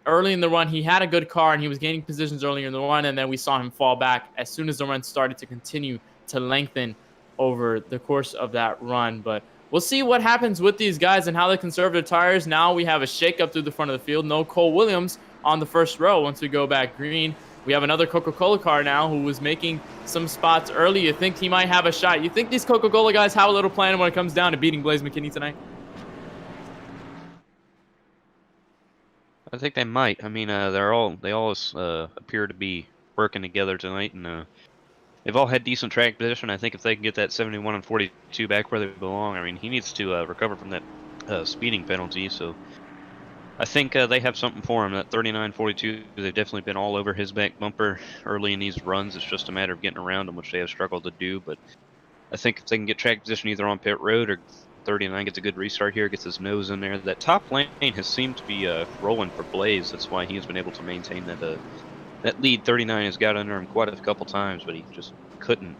early in the run. He had a good car and he was gaining positions earlier in the run, and then we saw him fall back as soon as the run started to continue to lengthen over the course of that run. But we'll see what happens with these guys and how they conserve their tires. Now we have a shakeup through the front of the field. No Cole Williams on the first row once we go back green. we have another Coca-Cola car now who was making some spots early. You think he might have a shot? You think these Coca-Cola guys have a little plan when it comes down to beating Blaze McKinney tonight? I think they might. I mean, they all appear to be working together tonight, and they've all had decent track position. I think if they can get that 71 and 42 back where they belong, I mean, he needs to recover from that speeding penalty. So I think they have something for him. That 39-42, they've definitely been all over his back bumper early in these runs. It's just a matter of getting around them, which they have struggled to do. But I think if they can get track position either on pit road or 39 gets a good restart here, gets his nose in there. That top lane has seemed to be rolling for Blaze. That's why he's been able to maintain that lead. 39 has got under him quite a couple times, but he just couldn't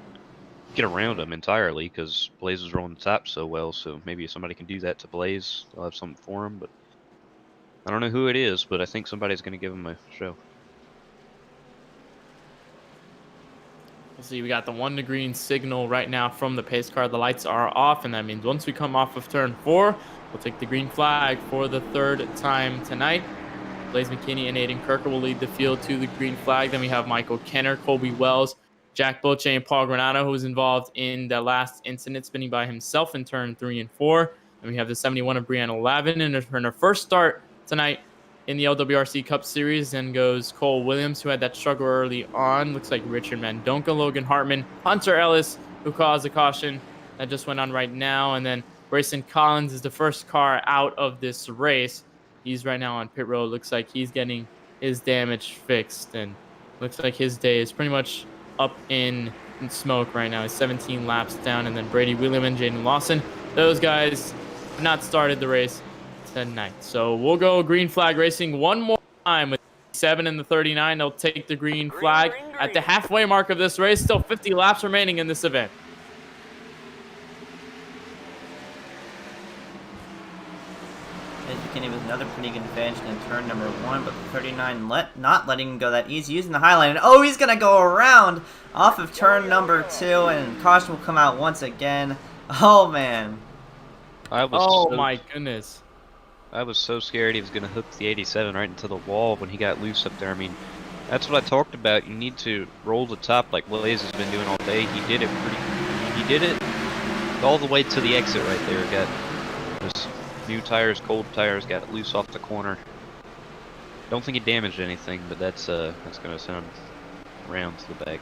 get around him entirely because Blaze was rolling the top so well. So maybe if somebody can do that to Blaze, they'll have something for him. But I don't know who it is, but I think somebody's going to give him a show. We'll see, we got the 1 to green signal right now from the pace car. The lights are off, and that means once we come off of turn 4, we'll take the green flag for the 3rd time tonight. Blaze McKinney and Aiden Kirker will lead the field to the green flag. Then we have Michael Kenner, Colby Wells, Jack Belsha, and Paul Granado, who was involved in the last incident, spinning by himself in turn 3 and 4. And we have the 71 of Brianna Lavin in her first start tonight in the LWRC Cup Series. Then goes Cole Williams, who had that struggle early on. Looks like Richard Mandonka, Logan Hartman, Hunter Ellis, who caused a caution that just went on right now. And then Grayson Collins is the first car out of this race. He's right now on pit road. Looks like he's getting his damage fixed, and looks like his day is pretty much up in smoke right now. He's 17 laps down. And then Brady William and Jaden Lawson, those guys have not started the race tonight. So we'll go green flag racing one more time with 7 and the 39. They'll take the green flag at the halfway mark of this race. Still 50 laps remaining in this event. McKinney with another pretty good advantage in turn number 1, but 39 not letting him go that easy, using the high line. And oh, he's going to go around off of turn number 2, and caution will come out once again. Oh, man. My goodness. I was so scared he was going to hook the 87 right into the wall when he got loose up there. I mean, that's what I talked about. You need to roll the top like Blaze has been doing all day. He did it all the way to the exit right there. Got his new tires, cold tires, got loose off the corner. Don't think he damaged anything, but that's going to send him around to the back.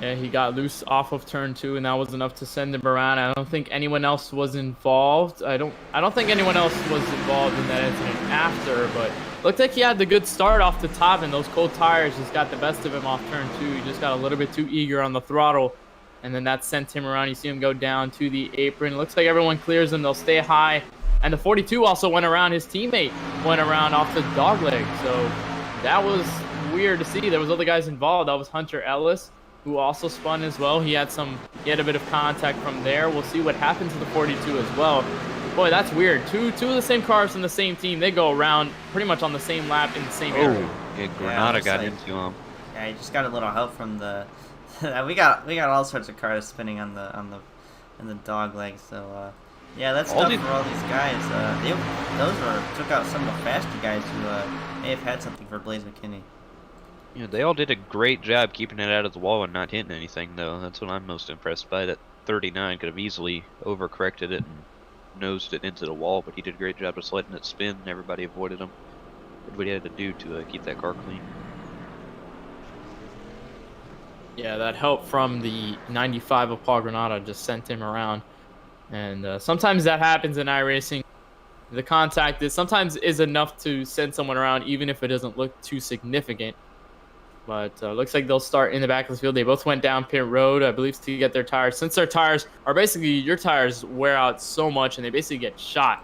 Yeah, he got loose off of turn 2, and that was enough to send him around. I don't think anyone else was involved. I don't think anyone else was involved in that incident after, but looked like he had the good start off the top, and those cold tires just got the best of him off turn 2. He just got a little bit too eager on the throttle, and then that sent him around. You see him go down to the apron. Looks like everyone clears him. They'll stay high, and the 42 also went around. His teammate went around off the dogleg, so that was weird to see. There was other guys involved. That was Hunter Ellis, who also spun as well. He had a bit of contact from there. We'll see what happens to the 42 as well. Boy, that's weird. Two of the same cars in the same team. They go around pretty much on the same lap in the same area. Yeah, Granada got into him. Yeah, he just got a little help from the. we got all sorts of cars spinning in the dog leg. So yeah, that's tough for all these guys. Those took out some of the faster guys who may have had something for Blaze McKinney. Yeah, they all did a great job keeping it out of the wall and not hitting anything, though. That's what I'm most impressed by. That 39 could have easily overcorrected it and nosed it into the wall, but he did a great job just letting it spin, and everybody avoided him. Did what he had to do to keep that car clean. Yeah, that help from the 95 of Paul Granada just sent him around. And sometimes that happens in iRacing. The contact sometimes is enough to send someone around, even if it doesn't look too significant. But looks like they'll start in the back of the field. They both went down pit road, I believe, to get their tires. Since their tires are basically, your tires wear out so much, and they basically get shot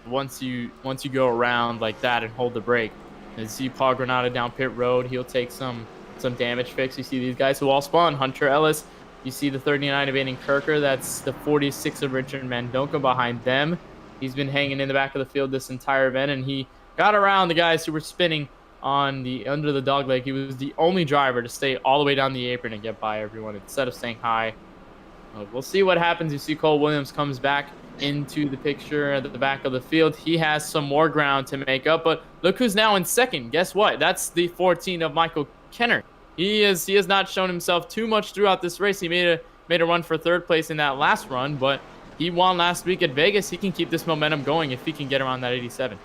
once you go around like that and hold the brake. And you see Paul Granada down pit road. He'll take some damage fix. You see these guys who all spawn. Hunter Ellis. You see the 39 of Aiden Kirker. That's the 46 of Richard Mandonka behind them. He's been hanging in the back of the field this entire event, and he got around the guys who were spinning under the dog leg. He was the only driver to stay all the way down the apron and get by everyone instead of staying high. We'll see what happens. You see Cole Williams comes back into the picture at the back of the field. He has some more ground to make up, but look who's now in second. Guess what? That's the 14 of Michael Kenner. He has not shown himself too much throughout this race. He made a run for third place in that last run, but he won last week at Vegas. He can keep this momentum going if he can get around that 87.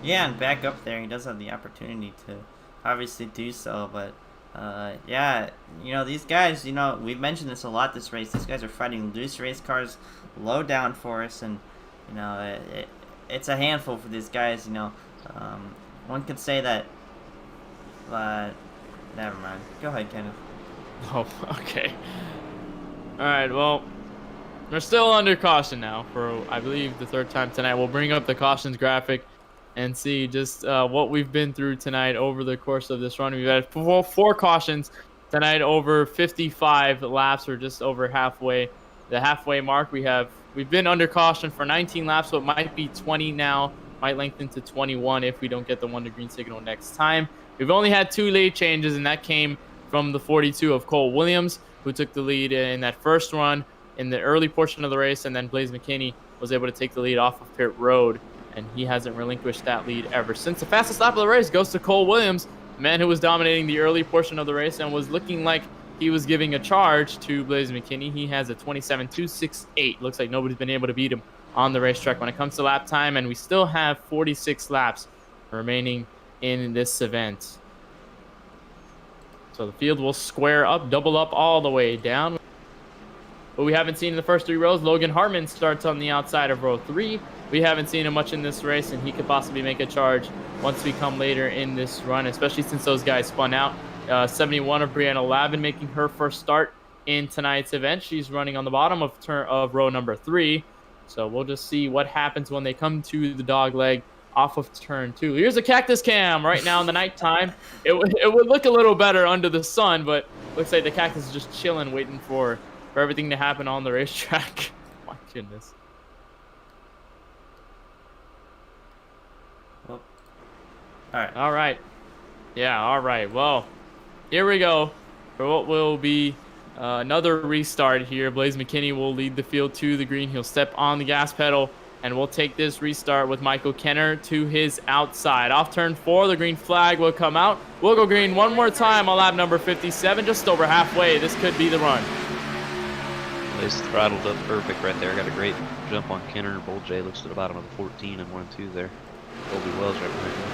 Yeah, and back up there, he does have the opportunity to obviously do so, but yeah, you know, these guys, you know, we've mentioned this a lot this race. These guys are fighting loose race cars, low downforce, and, you know, it's a handful for these guys, you know. One could say that, never mind. Go ahead, Kenneth. Oh, okay. All right, well, we're still under caution now for, I believe, the third time tonight. We'll bring up the cautions graphic and see just what we've been through tonight over the course of this run. We've had four cautions tonight over 55 laps, or just over halfway, the halfway mark. We've been under caution for 19 laps, so it might be 20 now, might lengthen to 21 if we don't get the 1 to green signal next time. We've only had 2 late changes, and that came from the 42 of Cole Williams, who took the lead in that first run in the early portion of the race, and then Blaze McKinney was able to take the lead off of pit road, and he hasn't relinquished that lead ever since. The fastest lap of the race goes to Cole Williams, the man who was dominating the early portion of the race and was looking like he was giving a charge to Blaze McKinney. He has a 27.268. Looks like nobody's been able to beat him on the racetrack when it comes to lap time, and we still have 46 laps remaining in this event. So the field will square up, double up all the way down. What we haven't seen in the first 3 rows, Logan Hartman starts on the outside of row 3. We haven't seen him much in this race, and he could possibly make a charge once we come later in this run, especially since those guys spun out. 71 of Brianna Lavin making her first start in tonight's event. She's running on the bottom of row number 3. So we'll just see what happens when they come to the dog leg off of turn 2. Here's a Cactus Cam right now in the nighttime. It would look a little better under the sun, but looks like the Cactus is just chilling, waiting for everything to happen on the racetrack. My goodness. Well, all right. All right. Yeah, all right. Well, here we go for what will be another restart here. Blaze McKinney will lead the field to the green. He'll step on the gas pedal, and we'll take this restart with Michael Kenner to his outside. Off turn 4, the green flag will come out. We'll go green one more time on lap number 57, just over halfway. This could be the run. Blaze throttled up perfect right there. Got a great jump on Kenner. Bull J looks to the bottom of the 14 and 1-2 there. Colby Wells right behind him.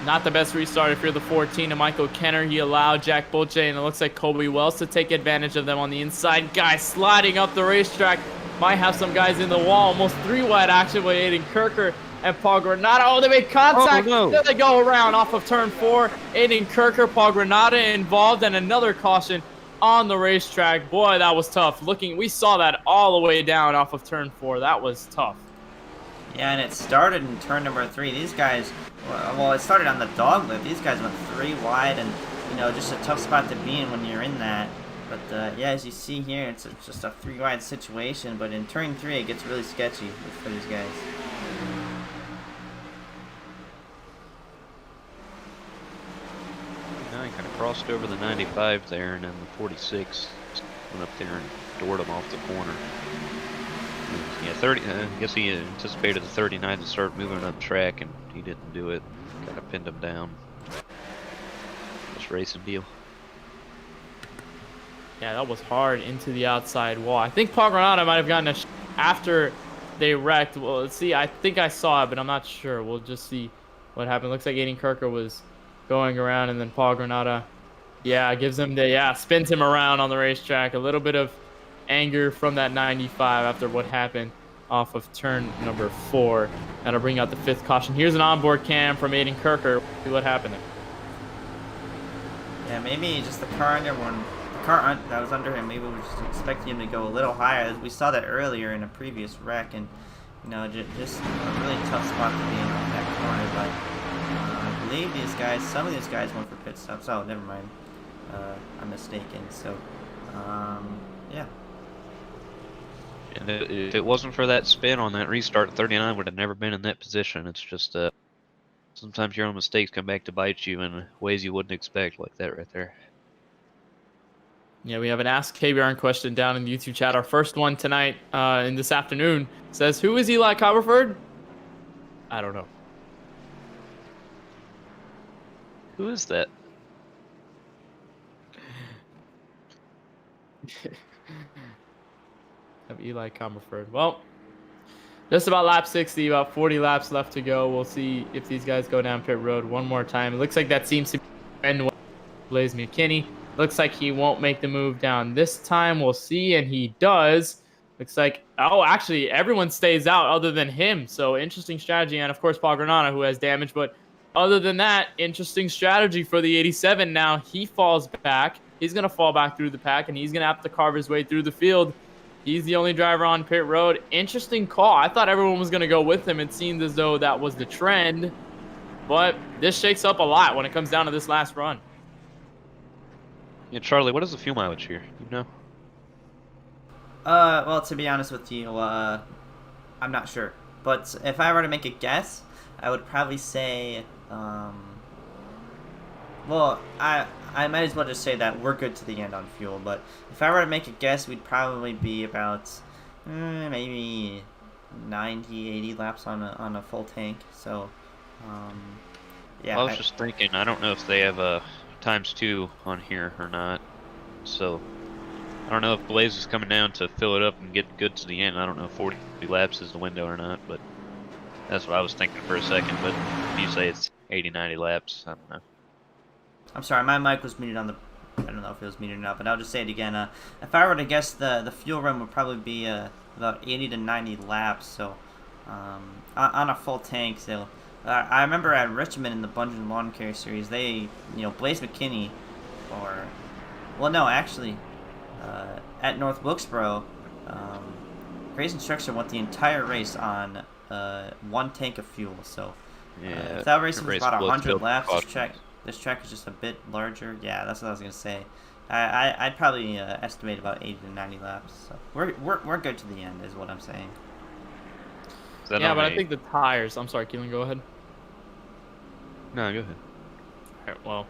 Not the best restart if you're the 14 of Michael Kenner. He allowed Jack Bolche, and it looks like Colby Wells to take advantage of them on the inside. Guys sliding up the racetrack. Might have some guys in the wall. Almost 3-wide action with Aiden Kirker and Paul Granada. Oh, they made contact. Oh, no. Then they go around off of turn 4. Aiden Kirker, Paul Granada involved, and another caution on the racetrack. Boy, that was tough. We saw that all the way down off of turn 4. That was tough. Yeah, and it started in turn number 3. These guys, well, it started on the dog leg. These guys went 3 wide, and, you know, just a tough spot to be in when you're in that. But, yeah, as you see here, it's just a 3-wide situation. But in turn 3, it gets really sketchy for these guys. Now he kind of crossed over the 95 there, and then the 46 went up there and doored him off the corner. Yeah, 30. I guess he anticipated the 39 to start moving up track, and he didn't do it. Kind of pinned him down. Just racing deal. Yeah, that was hard into the outside wall. I think Paul Granada might have gotten after they wrecked. Well, let's see. I think I saw it, but I'm not sure. We'll just see what happened. Looks like Aiden Kirker was going around, and then Paul Granada, gives him spins him around on the racetrack. A little bit of anger from that 95 after what happened off of turn number 4. That'll bring out the 5th caution. Here's an onboard cam from Aiden Kirker. See what happened there. Yeah, maybe just the car that was under him, maybe we were just expecting him to go a little higher. We saw that earlier in a previous wreck, and, you know, just a really tough spot to be in on that corner. But I believe some of these guys went for pit stops. Oh, never mind. I'm mistaken. So, yeah. And if it wasn't for that spin on that restart, 39 would have never been in that position. It's just Sometimes your own mistakes come back to bite you in ways you wouldn't expect, like that right there. Yeah, we have an Ask KBRN question down in the YouTube chat. Our first one tonight, in this afternoon, says, "Who is Eli Commerford?" I don't know. Who is that? Of Eli Commerford. Well, just about lap 60, about 40 laps left to go. We'll see if these guys go down pit road one more time. It looks like that seems to be Blaze McKinney. Looks like he won't make the move down this time. We'll see, and he does. Looks like, oh, actually, everyone stays out other than him. So interesting strategy, and of course, Paul Granada, who has damage. But other than that, interesting strategy for the 87. Now he falls back. He's going to fall back through the pack, and he's going to have to carve his way through the field. He's the only driver on pit road. Interesting call. I thought everyone was going to go with him. It seemed as though that was the trend. But this shakes up a lot when it comes down to this last run. Yeah, Charlie, what is the fuel mileage here? You know? Well, to be honest with you, I'm not sure. But if I were to make a guess, I would probably say, well, I might as well just say that we're good to the end on fuel. But if I were to make a guess, we'd probably be about maybe 90, 80 laps on a full tank. So, yeah. I was just thinking, I don't know if they have a ×2 on here or not. So, I don't know if Blaze is coming down to fill it up and get good to the end. I don't know if 40 laps is the window or not, but that's what I was thinking for a second. But if you say it's 80, 90 laps, I don't know. I'm sorry, my mic was muted on the... I don't know if it was muted or not, but I'll just say it again. If I were to guess, the fuel run would probably be about 80 to 90 laps. So, on a full tank. So, I remember at Richmond in the Budgin Lawn Care Series, they, Blaze McKinney, or... Well, no, actually, at North Wilkesboro, Grayson Structure went the entire race on one tank of fuel. So, Yeah, if that race was about 100 laps, caution. this track is just a bit larger. Yeah, that's what I was gonna say. I'd probably estimate about 80 to 90 laps. So we're good to the end, is what I'm saying. Yeah, but I think the tires. I'm sorry, Kelan, go ahead. No, go ahead. All right, well,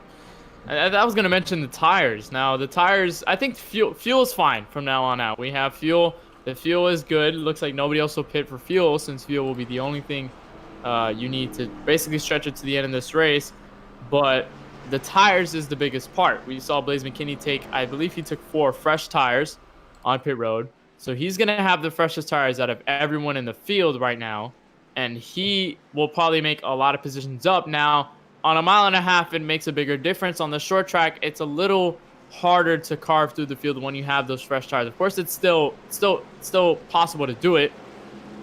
I was gonna mention the tires. Now the tires, I think fuel is fine from now on out. We have fuel. The fuel is good. Looks like nobody else will pit for fuel, since fuel will be the only thing you need to basically stretch it to the end of this race. But the tires is the biggest part. We saw Blaze McKinney take, I believe he took 4 fresh tires on pit road. So he's going to have the freshest tires out of everyone in the field right now. And he will probably make a lot of positions up. Now, on 1.5 miles, it makes a bigger difference. On the short track, it's a little harder to carve through the field when you have those fresh tires. Of course, it's still possible to do it.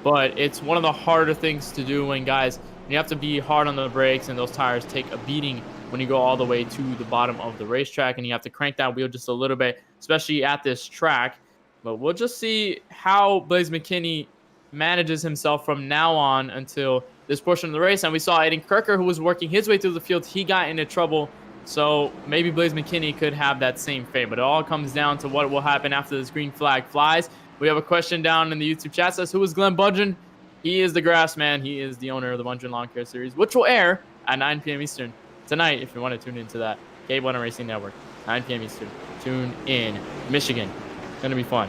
But it's one of the harder things to do when you have to be hard on the brakes, and those tires take a beating when you go all the way to the bottom of the racetrack, and you have to crank that wheel just a little bit, especially at this track. But we'll just see how Blaze McKinney manages himself from now on until this portion of the race. And we saw Aiden Kirker, who was working his way through the field. He got into trouble, so maybe Blaze McKinney could have that same fate. But it all comes down to what will happen after this green flag flies. We have a question down in the YouTube chat. Says, who is Glenn Budgin? He is the grass man. He is the owner of the Budgin Lawn Care Series, which will air at 9 p.m. Eastern tonight if you want to tune into that. KBueno Racing Network, 9 p.m. Eastern. Tune in. Michigan. It's going to be fun.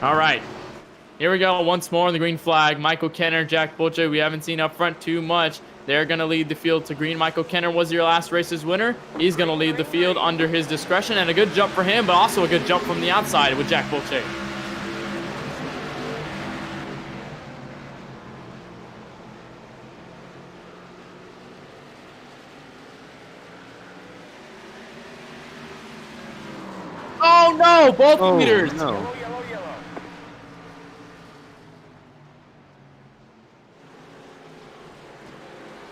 All right. Here we go. Once more on the green flag. Michael Kenner, Jack Belsha. We haven't seen up front too much. They're going to lead the field to green. Michael Kenner was your last race's winner. He's going to lead the field under his discretion. And a good jump for him, but also a good jump from the outside with Jack Belsha. Oh no! Both leaders. No.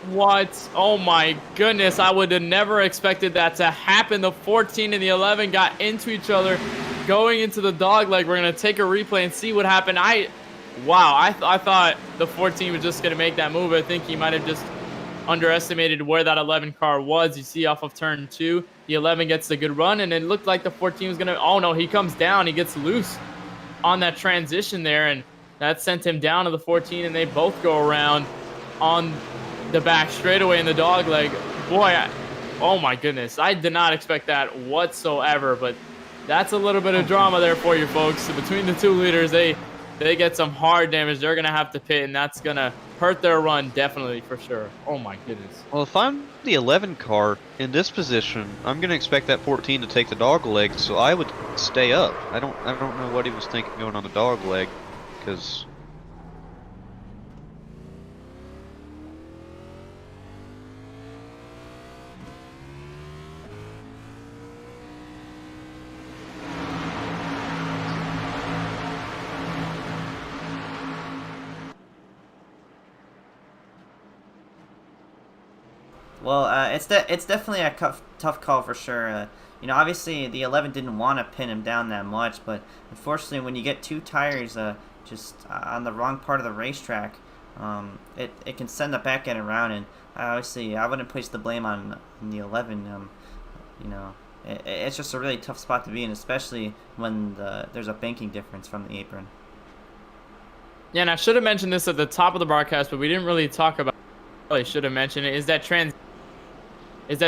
What? Oh my goodness! I would have never expected that to happen. The 14 and the 11 got into each other, going into the dog leg. We're gonna take a replay and see what happened. I thought the 14 was just gonna make that move. I think he might have just underestimated where that 11 car was. You see off of turn 2, the 11 gets a good run, and it looked like the 14 was gonna. Oh no, he comes down. He gets loose on that transition there, and that sent him down to the 14, and they both go around on the back straightaway in the dog leg. Boy, oh my goodness. I did not expect that whatsoever, but that's a little bit of drama there for you folks. So between the two leaders, they get some hard damage. They're going to have to pit, and that's going to hurt their run definitely for sure. Oh my goodness. Well, if I'm the 11 car in this position, I'm going to expect that 14 to take the dog leg, so I would stay up. I don't know what he was thinking going on the dog leg, because Well, it's definitely a tough call for sure. Obviously the 11 didn't want to pin him down that much, but unfortunately, when you get two tires just on the wrong part of the racetrack, it can send the back end around. And obviously, I wouldn't place the blame on the 11. It's just a really tough spot to be in, especially when there's a banking difference from the apron. Yeah, and I should have mentioned this at the top of the broadcast, but we didn't really talk about. Probably should have mentioned it. Is that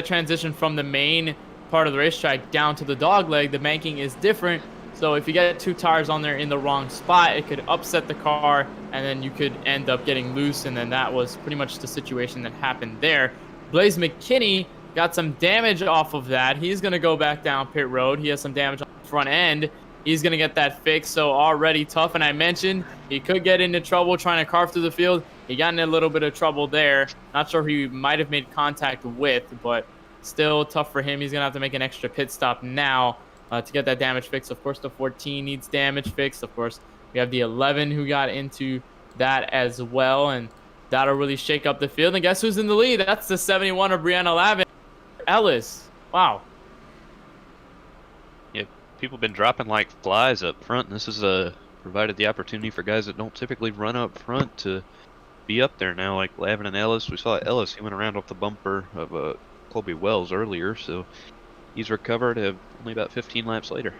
transition from the main part of the racetrack down to the dog leg? The banking is different, so if you get two tires on there in the wrong spot, it could upset the car, and then you could end up getting loose. And then that was pretty much the situation that happened there. Blaze McKinney got some damage off of that. He's gonna go back down pit road. He has some damage on the front end. He's going to get that fixed, so already tough. And I mentioned he could get into trouble trying to carve through the field. He got in a little bit of trouble there. Not sure who he might have made contact with, but still tough for him. He's going to have to make an extra pit stop now to get that damage fixed. Of course, the 14 needs damage fixed. Of course, we have the 11 who got into that as well, and that'll really shake up the field. And guess who's in the lead? That's the 71 of Brianna Lavin. Ellis. Wow. People have been dropping like flies up front, and this has provided the opportunity for guys that don't typically run up front to be up there now, like Lavin and Ellis. We saw Ellis, he went around off the bumper of Colby Wells earlier, so he's recovered only about 15 laps later.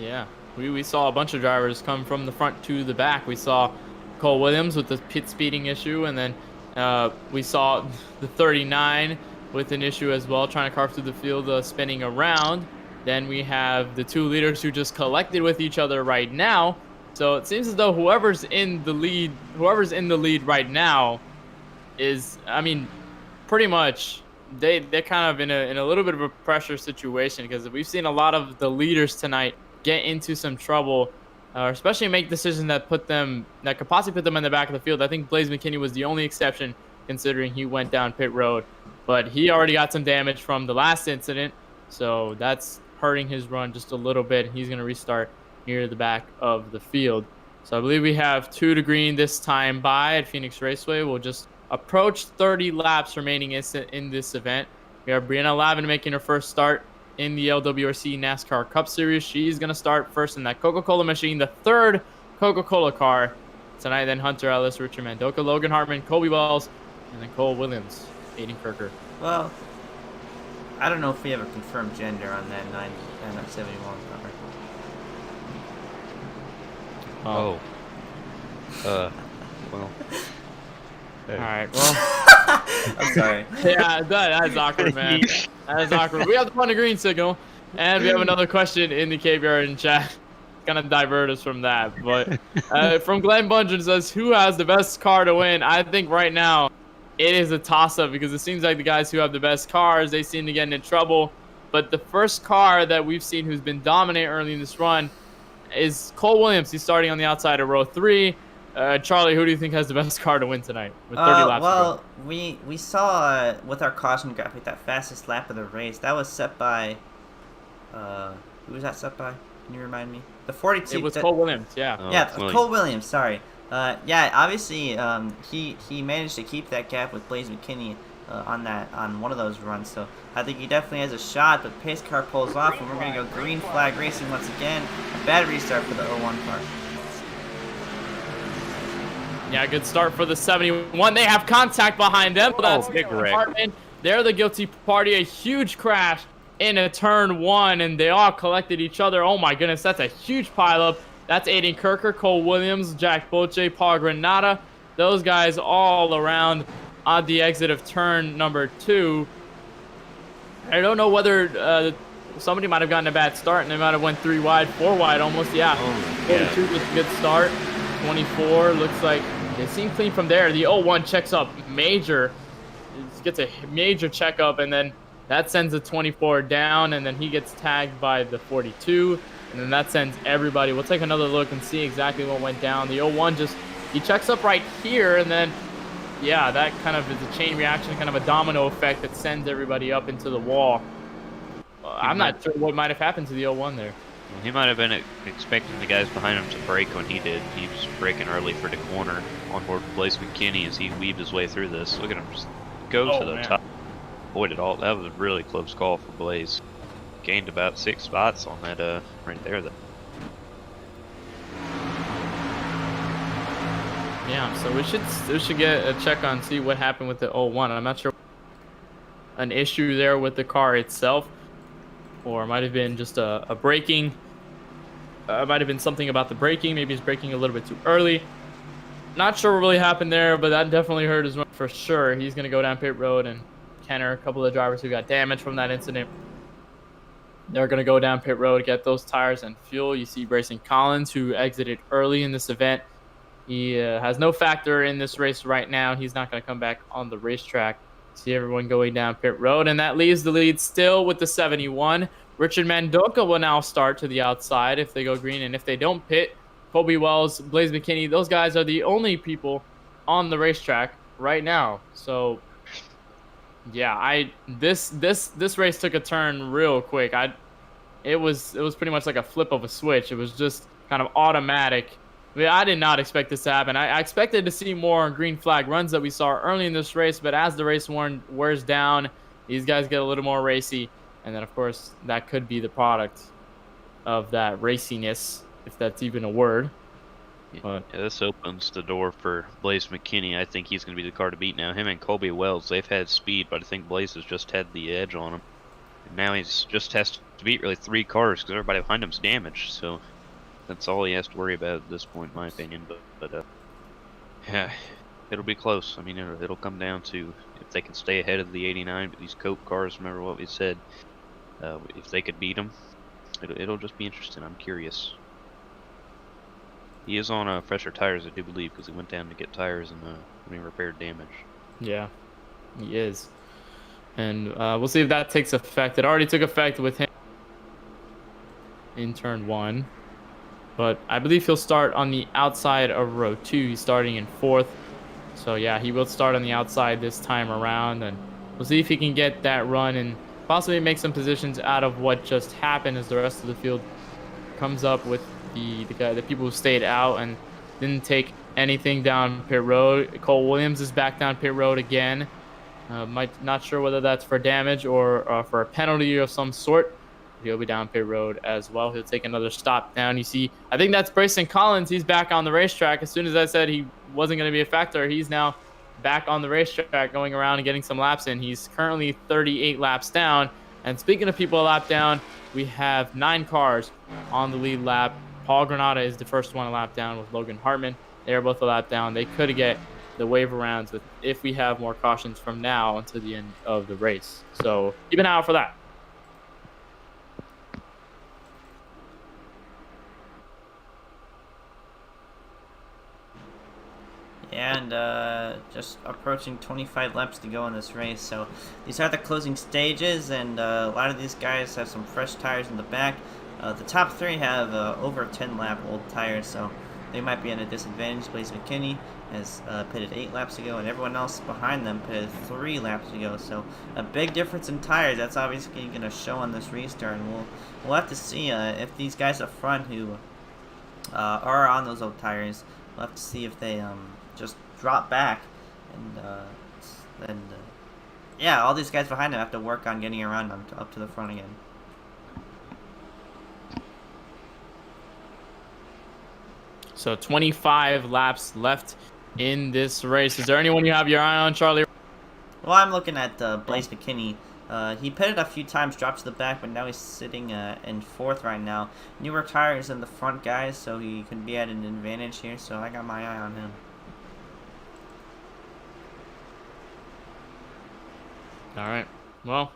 Yeah, we saw a bunch of drivers come from the front to the back. We saw Cole Williams with the pit speeding issue, and then we saw the 39 with an issue as well, trying to carve through the field, spinning around. Then we have the two leaders who just collected with each other right now. So it seems as though whoever's in the lead right now is, I mean, pretty much they're kind of in a little bit of a pressure situation, because we've seen a lot of the leaders tonight get into some trouble, or especially make decisions that could possibly put them in the back of the field. I think Blaze McKinney was the only exception, considering he went down pit road. But he already got some damage from the last incident, so that's hurting his run just a little bit. He's going to restart near the back of the field. So I believe we have 2 to green this time by at Phoenix Raceway. We'll just approach 30 laps remaining in this event. We have Brianna Lavin making her first start in the LWRC NASCAR Cup Series. She's going to start first in that Coca-Cola machine, the third Coca-Cola car tonight. Then Hunter Ellis, Richard Mandoka, Logan Hartman, Colby Wells, and then Cole Williams. Aiden Kirker. Well, I don't know if we have a confirmed gender on that 971 number. Well. All right, well. I'm sorry. Yeah, that's awkward, man. That is awkward. We have the fun to green signal, and we have another question in the KBRN chat. Kind of divert us from that, but from Glenn Budgin says, who has the best car to win? I think right now it is a toss-up, because it seems like the guys who have the best cars, they seem to get into trouble. But the first car that we've seen who's been dominant early in this run is Cole Williams. He's starting on the outside of row 3. Charlie, who do you think has the best car to win tonight with 30 laps to go? We saw with our caution graphic that fastest lap of the race. That was set by who was that set by? Can you remind me? The 42. It was Cole Williams, yeah. Cole Williams, sorry. Obviously, he managed to keep that gap with Blaze McKinney on one of those runs. So I think he definitely has a shot. But pace car pulls off, and we're gonna go green flag racing once again. A bad restart for the 01 car. Yeah, good start for the 71. They have contact behind them. That's big wreck. Hartman. They're the guilty party. A huge crash in a turn 1, and they all collected each other. Oh my goodness, that's a huge pileup. That's Aiden Kirker, Cole Williams, Jack Boche, Paul Granada. Those guys all around on the exit of turn number 2. I don't know whether somebody might have gotten a bad start and they might have went 3 wide, 4 wide almost. Yeah, 42 was a good start. 24 looks like they seem clean from there. The 01 checks up major. Gets a major checkup, and then that sends the 24 down, and then he gets tagged by the 42, and then that sends everybody. We'll take another look and see exactly what went down. The 01 he checks up right here, and then yeah, that kind of is a chain reaction, kind of a domino effect that sends everybody up into the wall. I'm not sure what might have happened to the 01 there. Well, he might have been expecting the guys behind him to brake when he did. He was braking early for the corner on board Blaze McKinney as he weaved his way through this. Look at him just go to the top. Avoided all. That was a really close call for Blaze. Gained about 6 spots on that right there. Yeah, so we should get a check on, see what happened with the 01. I'm not sure an issue there with the car itself, or it might have been just a braking. It might have been something about the braking. Maybe he's braking a little bit too early. Not sure what really happened there, but that definitely hurt his run for sure. He's going to go down pit road, and Kenner, a couple of drivers who got damaged from that incident, they're going to go down pit road, get those tires and fuel. You see Brayson Collins, who exited early in this event. He has no factor in this race right now. He's not going to come back on the racetrack. See everyone going down pit road, and that leaves the lead still with the 71. Richard Mandoka will now start to the outside if they go green, and if they don't pit, Kobe Wells, Blaze McKinney, those guys are the only people on the racetrack right now. So yeah, this race took a turn real quick. It was pretty much like a flip of a switch. It was just kind of automatic. I mean, I did not expect this to happen. I expected to see more green flag runs that we saw early in this race, but as the race wears down, these guys get a little more racy, and then of course that could be the product of that raciness, if that's even a word. But yeah, this opens the door for Blaze McKinney. I think he's going to be the car to beat now. Him and Colby Wells, they've had speed, but I think Blaze has just had the edge on him. And now he's just has to beat really 3 cars because everybody behind him's damaged. So that's all he has to worry about at this point, in my opinion. But yeah, it'll be close. I mean, it'll come down to if they can stay ahead of the 89. But these Cope cars, remember what we said, if they could beat them, it'll just be interesting. I'm curious. He is on fresher tires, I do believe, because he went down to get tires and when he repaired damage. yeah, he is. And we'll see if that takes effect. It already took effect with him in turn 1. But I believe he'll start on the outside of row 2. He's starting in 4th. So yeah, he will start on the outside this time around. And we'll see if he can get that run and possibly make some positions out of what just happened as the rest of the field comes up with the people who stayed out and didn't take anything down pit road. Cole Williams is back down pit road again. Not sure whether that's for damage or for a penalty of some sort. He'll be down pit road as well. He'll take another stop down. You see, I think that's Brayson Collins. He's back on the racetrack. As soon as I said he wasn't going to be a factor, he's now back on the racetrack going around and getting some laps in. He's currently 38 laps down. And speaking of people a lap down, we have 9 cars on the lead lap. Paul Granada is the first one a lap down with Logan Hartman. They are both a lap down. They could get the waiver rounds if we have more cautions from now until the end of the race. So keep an eye out for that. And just approaching 25 laps to go in this race. So these are the closing stages, and a lot of these guys have some fresh tires in the back. The top 3 have over 10 lap old tires, so they might be at a disadvantage. Blaze McKinney has pitted 8 laps ago, and everyone else behind them pitted 3 laps ago. So a big difference in tires. That's obviously going to show on this restart, and we'll have to see if these guys up front who are on those old tires, we'll have to see if they just drop back, and yeah, all these guys behind them have to work on getting around them up to the front again. So 25 laps left in this race. Is there anyone you have your eye on, Charlie? Well, I'm looking at Blaze McKinney He pitted a few times, dropped to the back, but now he's sitting in 4th right now. Newer tires in the front, guys, so he could be at an advantage here, so I got my eye on him. All right. Well,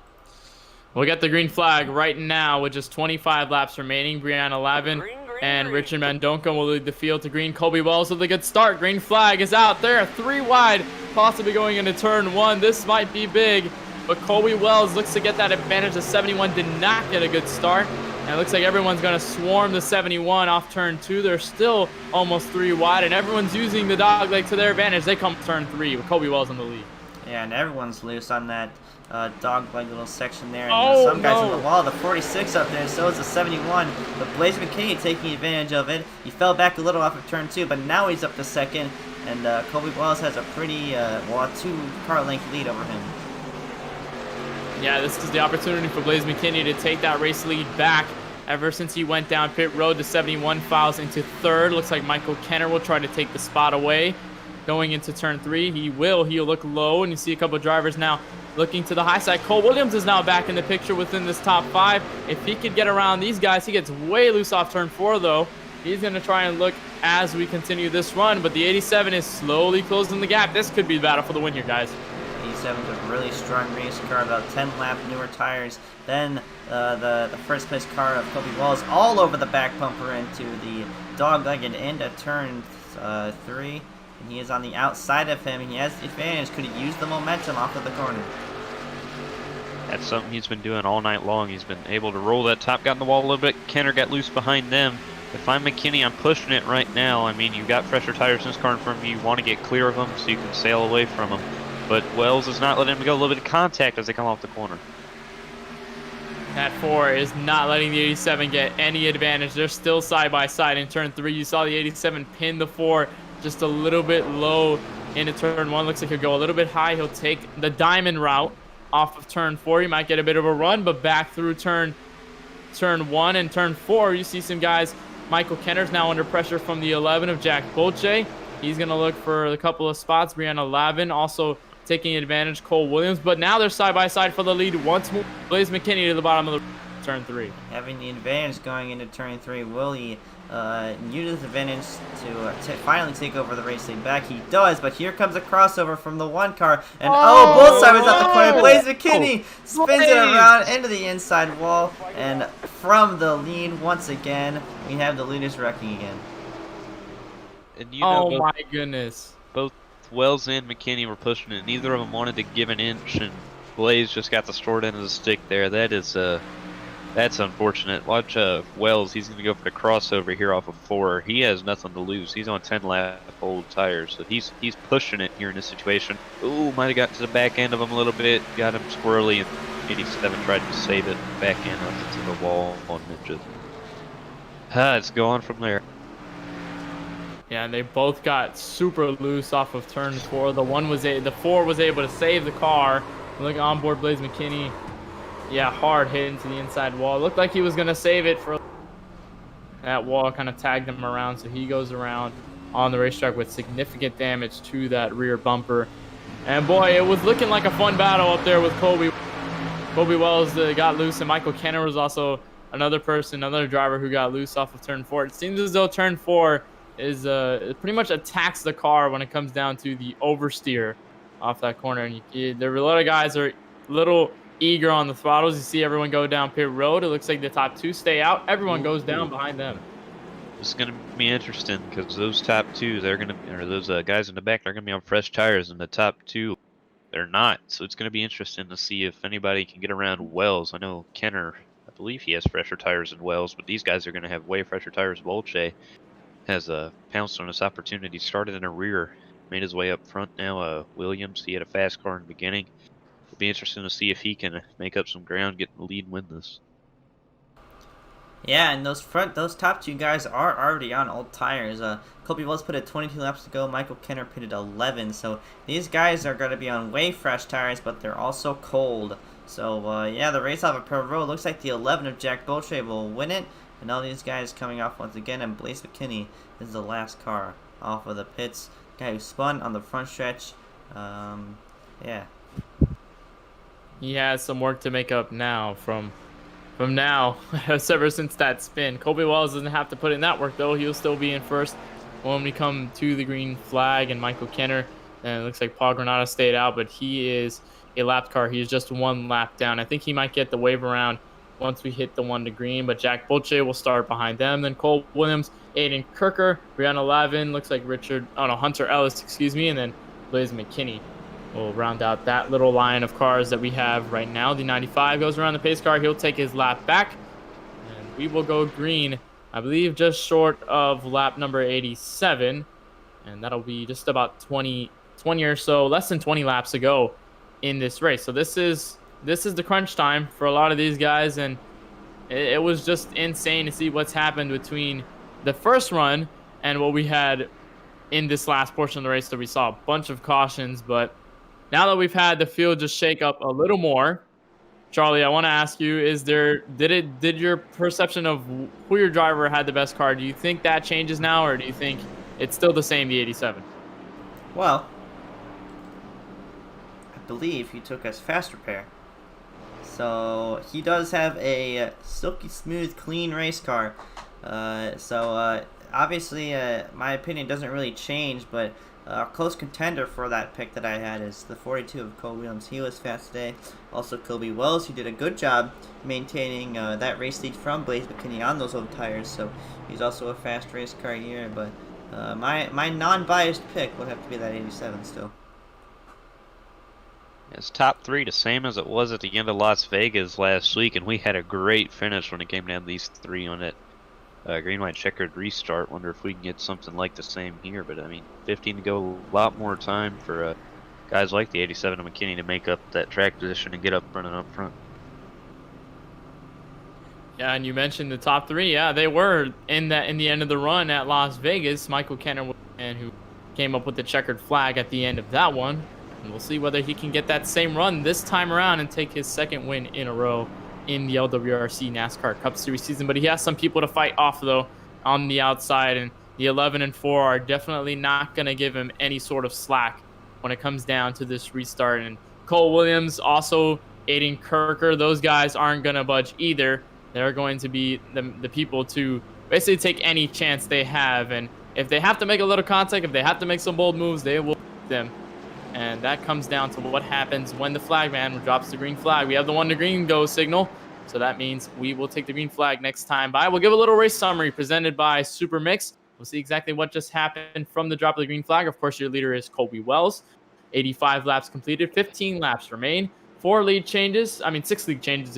we'll get the green flag right now with just 25 laps remaining. Brianna Lavin and Richard Mendonca will lead the field to green. Colby Wells with a good start. Green flag is out there. 3 wide, possibly going into turn 1. This might be big, but Colby Wells looks to get that advantage. The 71 did not get a good start. And it looks like everyone's going to swarm the 71 off turn 2. They're still almost 3 wide, and everyone's using the dog leg to their advantage. They come turn 3 with Colby Wells in the lead. Yeah, and everyone's loose on that dog leg little section there. And some guys on the wall, the 46 up there, so is the 71. But Blaze McKinney taking advantage of it. He fell back a little off of turn 2, but now he's up to 2nd. And Colby Wells has a pretty, a 2-car length lead over him. Yeah, this is the opportunity for Blaze McKinney to take that race lead back. Ever since he went down pit road, the 71 files into 3rd. Looks like Michael Kenner will try to take the spot away. Going into turn 3, he'll look low, and you see a couple of drivers now looking to the high side. Cole Williams is now back in the picture within this top 5. If he could get around these guys, he gets way loose off turn 4, though. He's going to try and look as we continue this run, but the 87 is slowly closing the gap. This could be the battle for the win here, guys. 87 is a really strong race car, about 10 lap newer tires. Then the first place car of Colby Wells all over the back bumper into the dog-legged end at turn 3. And he is on the outside of him. He has the advantage. Could he use the momentum off of the corner? That's something he's been doing all night long. He's been able to roll that top, got in the wall a little bit. Kenner got loose behind them. If I'm McKinney, I'm pushing it right now. I mean, you've got fresher tires in this car in front of you. You want to get clear of them so you can sail away from them. But Wells is not letting him go. A little bit of contact as they come off the corner. That 4 is not letting the 87 get any advantage. They're still side by side in turn 3. You saw the 87 pin the 4 just a little bit low into turn 1. Looks like he'll go a little bit high. He'll take the diamond route off of turn 4. He might get a bit of a run, but back through turn 1 and turn 4, you see some guys. Michael Kenner's now under pressure from the 11 of Jack Bolche. He's going to look for a couple of spots. Brianna Lavin also taking advantage. Cole Williams, but now they're side by side for the lead once more. Blaze McKinney to the bottom of the turn 3. Having the advantage going into turn 3, will he use his advantage to finally take over the race lead back? He does, but here comes a crossover from the 1 car, and both sides up the corner. Blaze McKinney spins it around into the inside wall, and from the lead once again, we have the leaders wrecking again. And you know, my goodness. Both Wells and McKinney were pushing it. Neither of them wanted to give an inch, and Blaze just got the short end of the stick there. That is that's unfortunate. Watch Wells. He's going to go for the crossover here off of 4. He has nothing to lose. He's on 10 lap old tires, so he's pushing it here in this situation. Ooh, might have got to the back end of him a little bit. Got him squirrely, and 87 tried to save it. Back end onto the wall on Ninja. It's going from there. Yeah, and they both got super loose off of turn 4. The 4 was able to save the car. Look on board Blaze McKinney. Yeah, hard hit into the inside wall. Looked like he was going to save it for that wall. Kind of tagged him around, so he goes around on the racetrack with significant damage to that rear bumper. And boy, it was looking like a fun battle up there with Colby. Colby Wells got loose, and Michael Kenner was also another driver who got loose off of turn 4. It seems as though turn 4 is pretty much attacks the car when it comes down to the oversteer off that corner. And there are a lot of guys are a little eager on the throttles. You see everyone go down pit road. It looks like the top 2 stay out. Everyone goes down behind them. It's going to be interesting because those top 2, those guys in the back, they're going to be on fresh tires, and the top 2, they're not. So it's going to be interesting to see if anybody can get around Wells. I know Kenner, I believe he has fresher tires than Wells, but these guys are going to have way fresher tires. Bolche has pounced on this opportunity, started in the rear, made his way up front now. Williams, he had a fast car in the beginning. It'll be interesting to see if he can make up some ground, get the lead, and win this. Yeah, and those top 2 guys are already on old tires. Colby Wells put it 22 laps to go. Michael Kenner pitted 11. So these guys are going to be on way fresh tires, but they're also cold. So yeah, the race off of Pearl Road looks like the 11 of Jack Bolche will win it. And all these guys coming off once again, and Blaze McKinney is the last car off of the pits. Guy who spun on the front stretch. Yeah. he has some work to make up now from now ever since that spin. Colby Wells doesn't have to put in that work though. He'll still be in first when we come to the green flag, and Michael Kenner, and it looks like Paul Granada stayed out, but he is a lapped car. He is just 1 lap down. I think he might get the wave around once we hit the 1 to green, but Jack Bolche will start behind them. Then Cole Williams, Aiden Kirker, Brianna Lavin, looks like Hunter Ellis, excuse me, and then Blaze McKinney will round out that little line of cars that we have right now. The 95 goes around the pace car. He'll take his lap back, and we will go green, I believe, just short of lap number 87, and that'll be just about 20 or so, less than 20 laps to go in this race. So this is the crunch time for a lot of these guys, and it was just insane to see what's happened between the first run and what we had in this last portion of the race. That we saw a bunch of cautions, but now that we've had the field just shake up a little more, Charlie, I want to ask you: did your perception of who your driver had the best car? Do you think that changes now, or do you think it's still the same, the 87? Well, I believe he took us fast repair, so he does have a silky smooth, clean race car. Obviously, my opinion doesn't really change, but. A close contender for that pick that I had is the 42 of Cole Williams. He was fast today. Also, Kobe Wells, who did a good job maintaining that race lead from Blaze McKinney on those old tires. So he's also a fast race car here. But my non-biased pick would have to be that 87 still. It's top 3, the same as it was at the end of Las Vegas last week, and we had a great finish when it came down to these 3 on it. Green, white, checkered restart. Wonder if we can get something like the same here. But I mean, 15 to go, a lot more time for guys like the 87 of McKinney to make up that track position and get up running up front. Yeah, and you mentioned the top 3. Yeah, they were in the end of the run at Las Vegas. Michael Kenner, and who came up with the checkered flag at the end of that one. And we'll see whether he can get that same run this time around and take his 2nd win in a row in the LWRC NASCAR Cup Series season. But he has some people to fight off though on the outside, and the 11 and 4 are definitely not going to give him any sort of slack when it comes down to this restart. And Cole Williams, also Aiden Kirker, those guys aren't going to budge either. They're going to be the people to basically take any chance they have, and if they have to make a little contact, if they have to make some bold moves, they will them. And that comes down to what happens when the flagman drops the green flag. We have the 1 to green go signal, so that means we will take the green flag next time by. We'll give a little race summary presented by Super Mix. We'll see exactly what just happened from the drop of the green flag. Of course, your leader is Colby Wells. 85 laps completed, 15 laps remain. 6 lead changes,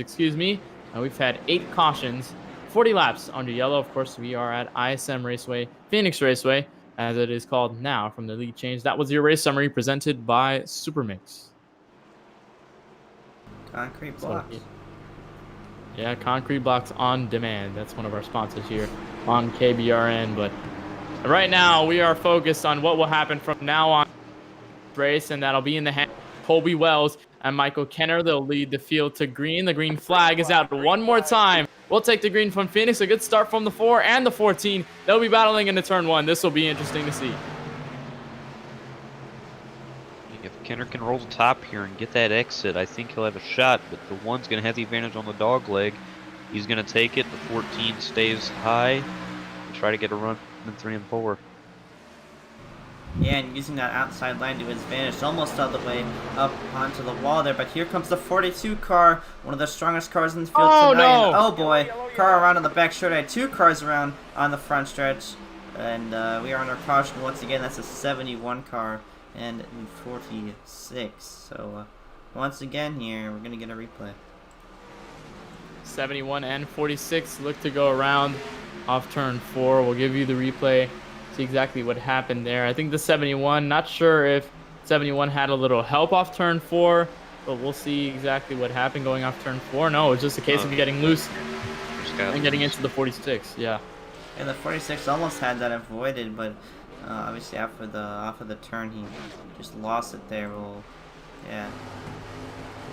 excuse me. And we've had 8 cautions, 40 laps under yellow. Of course, we are at ISM Raceway, Phoenix Raceway, as it is called now, from the lead change. That was your race summary presented by Supermix. Concrete blocks. Yeah, Concrete Blocks on Demand. That's one of our sponsors here on KBRN. But right now, we are focused on what will happen from now on race, and that'll be in the hands of Colby Wells and Michael Kenner. They'll lead the field to green. The green flag is out one more time. We'll take the green from Phoenix. A good start from the 4 and the 14. They'll be battling into turn 1. This will be interesting to see. If Kenner can roll the top here and get that exit, I think he'll have a shot, but the 1's going to have the advantage on the dog leg. He's going to take it. The 14 stays high and try to get a run in 3 and 4. Yeah, and using that outside line to his advantage, almost all the way up onto the wall there. But here comes the 42 car, one of the strongest cars in the field tonight. No. And, oh boy, car around on the back stretch. I had 2 cars around on the front stretch, and we are under caution once again. That's a 71 car and 46. So once again here, we're gonna get a replay. 71 and 46 look to go around off turn 4. We'll give you the replay. See exactly what happened there. I think the 71, not sure if 71 had a little help off turn 4, but we'll see exactly what happened going off turn 4. No, it's just a case of getting loose and getting into the 46. Yeah. And the 46 almost had that avoided, but obviously off of the turn he just lost it there. Well, yeah.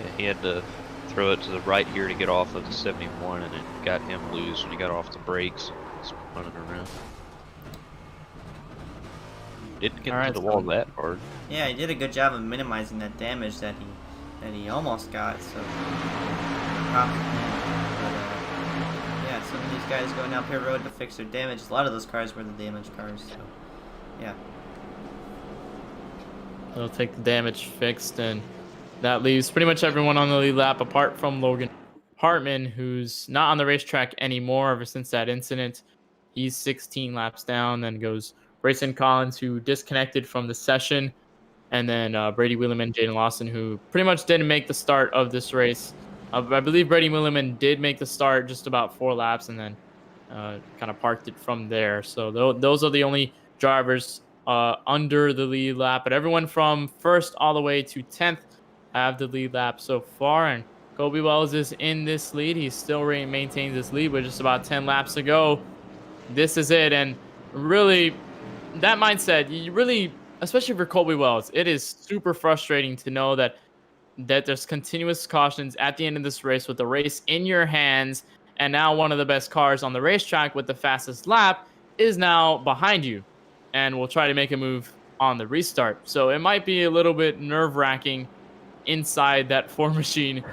Yeah, he had to throw it to the right here to get off of the 71, and it got him loose when he got off the brakes. He's running around. Didn't get to the wall that hard. Yeah, he did a good job of minimizing that damage that that he almost got. So props to him. But yeah, some of these guys going down pit road to fix their damage. A lot of those cars were the damaged cars. So yeah. They'll take the damage fixed, and that leaves pretty much everyone on the lead lap apart from Logan Hartman, who's not on the racetrack anymore ever since that incident. He's 16 laps down. Then goes Grayson Collins, who disconnected from the session, and then Brady Wheelerman and Jaden Lawson, who pretty much didn't make the start of this race. I believe Brady Wheelerman did make the start just about 4 laps, and then kind of parked it from there. So those are the only drivers under the lead lap, but everyone from 1st all the way to 10th have the lead lap so far, and Kobe Wells is in this lead. He still maintains this lead with just about 10 laps to go. This is it, and really, that mindset, you really, especially for Colby Wells, it is super frustrating to know that there's continuous cautions at the end of this race with the race in your hands, and now one of the best cars on the racetrack with the fastest lap is now behind you, and will try to make a move on the restart. So it might be a little bit nerve-wracking inside that 4 machine.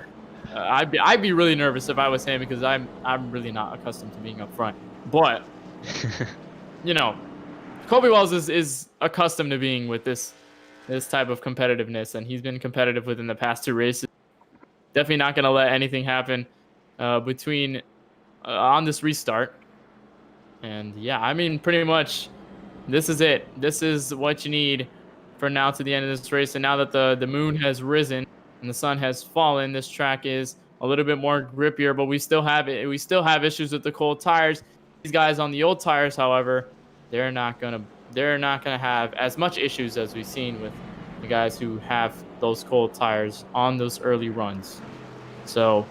I'd be really nervous if I was him, because I'm really not accustomed to being up front. But you know, Kobe Wells is accustomed to being with this type of competitiveness, and he's been competitive within the past 2 races. Definitely not going to let anything happen between on this restart. And yeah, I mean, pretty much this is it. This is what you need for now to the end of this race. And now that the moon has risen and the sun has fallen, this track is a little bit more grippier, but we still have issues with the cold tires. These guys on the old tires, however, they're not gonna have as much issues as we've seen with the guys who have those cold tires on those early runs. So,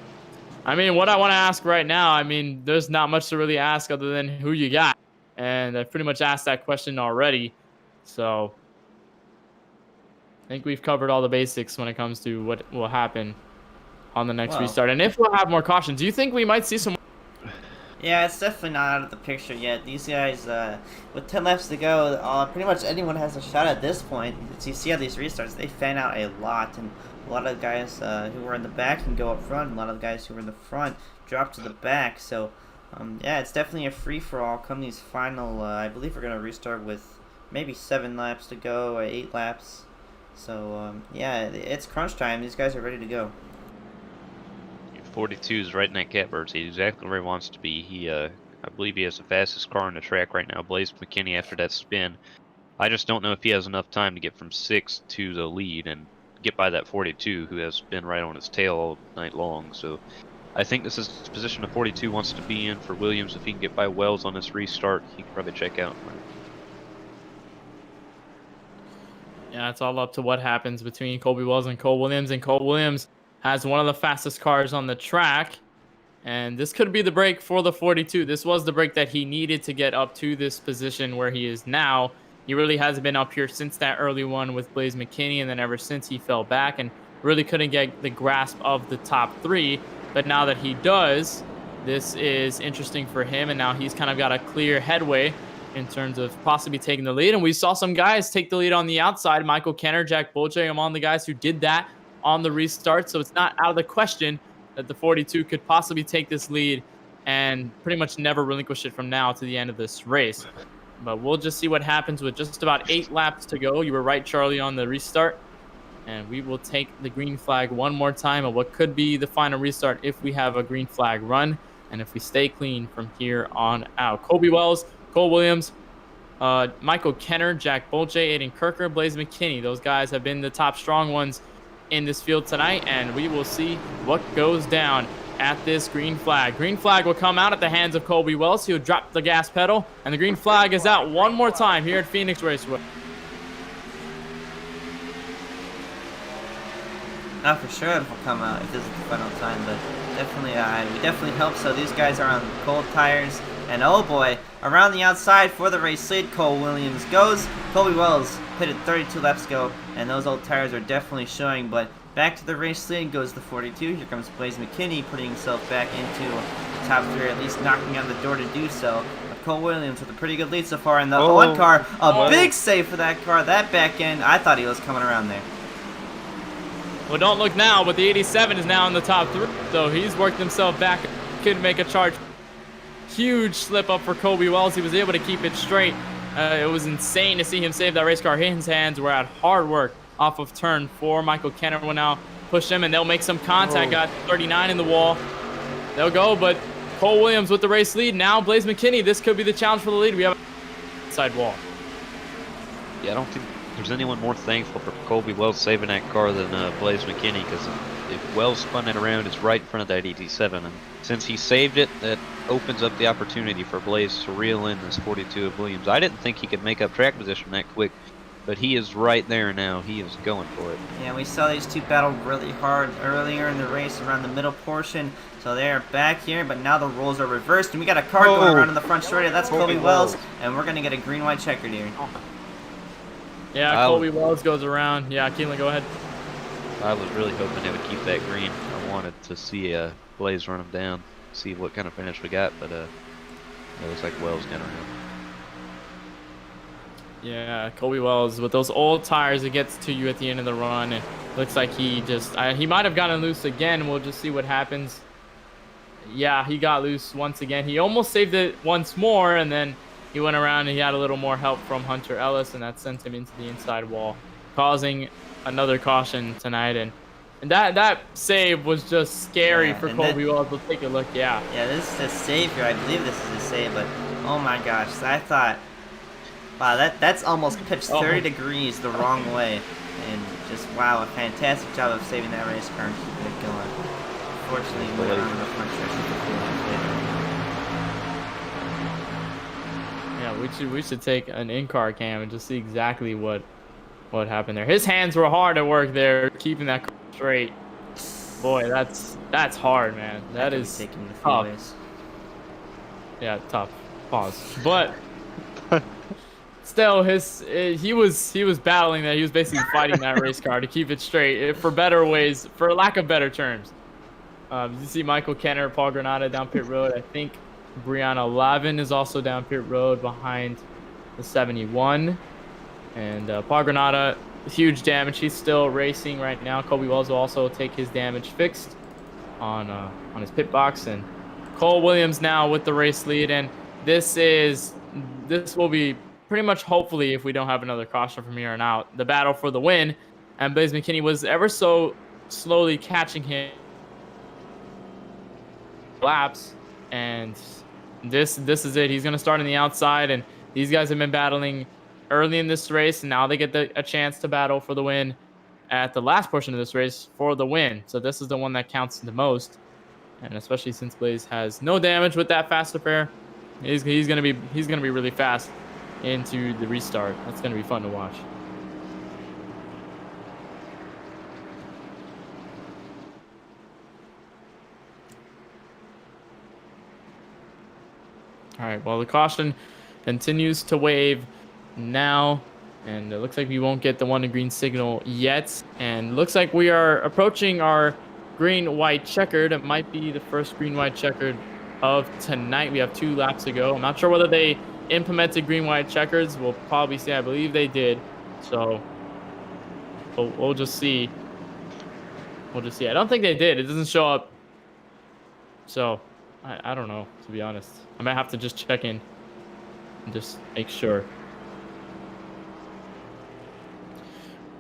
I mean, what I want to ask right now, I mean, there's not much to really ask other than who you got. And I've pretty much asked that question already. So I think we've covered all the basics when it comes to what will happen on the next restart. And if we'll have more cautions, do you think we might see some? Yeah, it's definitely not out of the picture yet. These guys, with 10 laps to go, pretty much anyone has a shot at this point. So you see how these restarts, they fan out a lot. And a lot of guys who were in the back can go up front. A lot of guys who were in the front drop to the back. So yeah, it's definitely a free-for-all come these final, I believe we're going to restart with maybe 7 laps to go, or 8 laps. So, yeah, it's crunch time. These guys are ready to go. 42 is right in that catbird seat, exactly where he wants to be. He, I believe he has the fastest car on the track right now, Blaze McKinney, after that spin. I just don't know if he has enough time to get from 6th to the lead and get by that 42, who has been right on his tail all night long. So I think this is the position the 42 wants to be in for Williams. If he can get by Wells on this restart, he can probably check out. Yeah, it's all up to what happens between Colby Wells and Cole Williams. And Cole Williams has one of the fastest cars on the track. And this could be the break for the 42. This was the break that he needed to get up to this position where he is now. He really hasn't been up here since that early one with Blaze McKinney, and then ever since he fell back and really couldn't get the grasp of the top 3. But now that he does, this is interesting for him, and now he's kind of got a clear headway in terms of possibly taking the lead. And we saw some guys take the lead on the outside. Michael Kenner, Jack Bolche among the guys who did that on the restart. So it's not out of the question that the 42 could possibly take this lead and pretty much never relinquish it from now to the end of this race. But we'll just see what happens with just about 8 laps to go. You were right, Charlie, on the restart. And we will take the green flag one more time of what could be the final restart if we have a green flag run and if we stay clean from here on out. Kobe Wells, Cole Williams, Michael Kenner, Jack Bolche, Aiden Kirker, Blaze McKinney. Those guys have been the top strong ones in this field tonight, and we will see what goes down at this green flag. Green flag will come out at the hands of Colby Wells. He'll drop the gas pedal, and the green flag is out one more time here at Phoenix Raceway. Not for sure if it'll come out if this is the final time, but definitely, we definitely hope so. These guys are on cold tires, and oh boy, around the outside for the race lead, Cole Williams goes. Colby Wells pitted 32 laps ago, and those old tires are definitely showing, but back to the race lead goes the 42. Here comes Blaze McKinney putting himself back into the top 3, or at least knocking on the door to do so. But Cole Williams with a pretty good lead so far in the one car. Big save for that car. That back end, I thought he was coming around there. Well, don't look now, but the 87 is now in the top 3. So he's worked himself back. Could make a charge. Huge slip up for Colby Wells. He was able to keep it straight. It was insane to see him save that race car. His hands were at hard work off of turn 4. Michael Kenner will now push him, and they'll make some contact. Got 39 in the wall. They'll go, but Cole Williams with the race lead. Now Blaze McKinney. This could be the challenge for the lead. We have a side wall. Yeah, I don't think there's anyone more thankful for Colby Wells saving that car than Blaze McKinney, because if Wells spun it around, it's right in front of that 87, and since he saved it, that opens up the opportunity for Blaze to reel in this 42 of Williams. I didn't think he could make up track position that quick, but he is right there now. He is going for it. Yeah, we saw these two battle really hard earlier in the race around the middle portion. So they're back here, but now the roles are reversed, and we got a car going around in the front straight. That's Colby Wells, and we're going to get a green-white checkered here. Yeah, Colby Wells goes around. Yeah, Kelan, go ahead. I was really hoping they would keep that green. I wanted to see Blaze run him down, see what kind of finish we got, but it looks like Wells got around. Yeah, Colby Wells with those old tires, it gets to you at the end of the run. It looks like he just he might have gotten loose again. We'll just see what happens. Yeah, he got loose once again. He almost saved it once more, and then he went around and he had a little more help from Hunter Ellis, and that sent him into the inside wall, causing another caution tonight. And that save was just scary for Colby Wells. We'll take a look. Yeah, this is a save here. I believe this is a save, but oh my gosh, I thought, wow, that's almost pitched 30 degrees the wrong way, and just wow, a fantastic job of saving that race car and keeping it going. Fortunately, we went on the front stretch with the Yeah, we should take an in-car cam and just see exactly what happened there. His hands were hard at work there, keeping that car straight. Boy, that's hard, man. That is tough. Yeah, tough. Pause. But still, he was battling that. He was basically fighting that race car to keep it straight, for lack of better terms. You see Michael Kenner, Paul Granada down pit road. I think Brianna Lavin is also down pit road behind the 71. And Paul Granada, huge damage. He's still racing right now. Colby Wells will also take his damage fixed on his pit box. And Cole Williams now with the race lead. And this will be pretty much, hopefully, if we don't have another caution from here on out, the battle for the win. And Blaze McKinney was ever so slowly catching him laps, and this is it. He's going to start on the outside, and these guys have been battling early in this race, and now they get a chance to battle for the win at the last portion of this race for the win. So this is the one that counts the most, and especially since Blaze has no damage with that fast repair, he's going to be really fast into the restart. That's going to be fun to watch. All right, well, the caution continues to wave now, and it looks like we won't get the one to green signal yet. And looks like we are approaching our green-white checkered. It might be the first green-white checkered of tonight. We have 2 laps to go. I'm not sure whether they implemented green-white checkers. We'll probably see. I believe they did. So we'll just see. We'll just see. I don't think they did. It doesn't show up. So I don't know, to be honest. I might have to just check in and just make sure.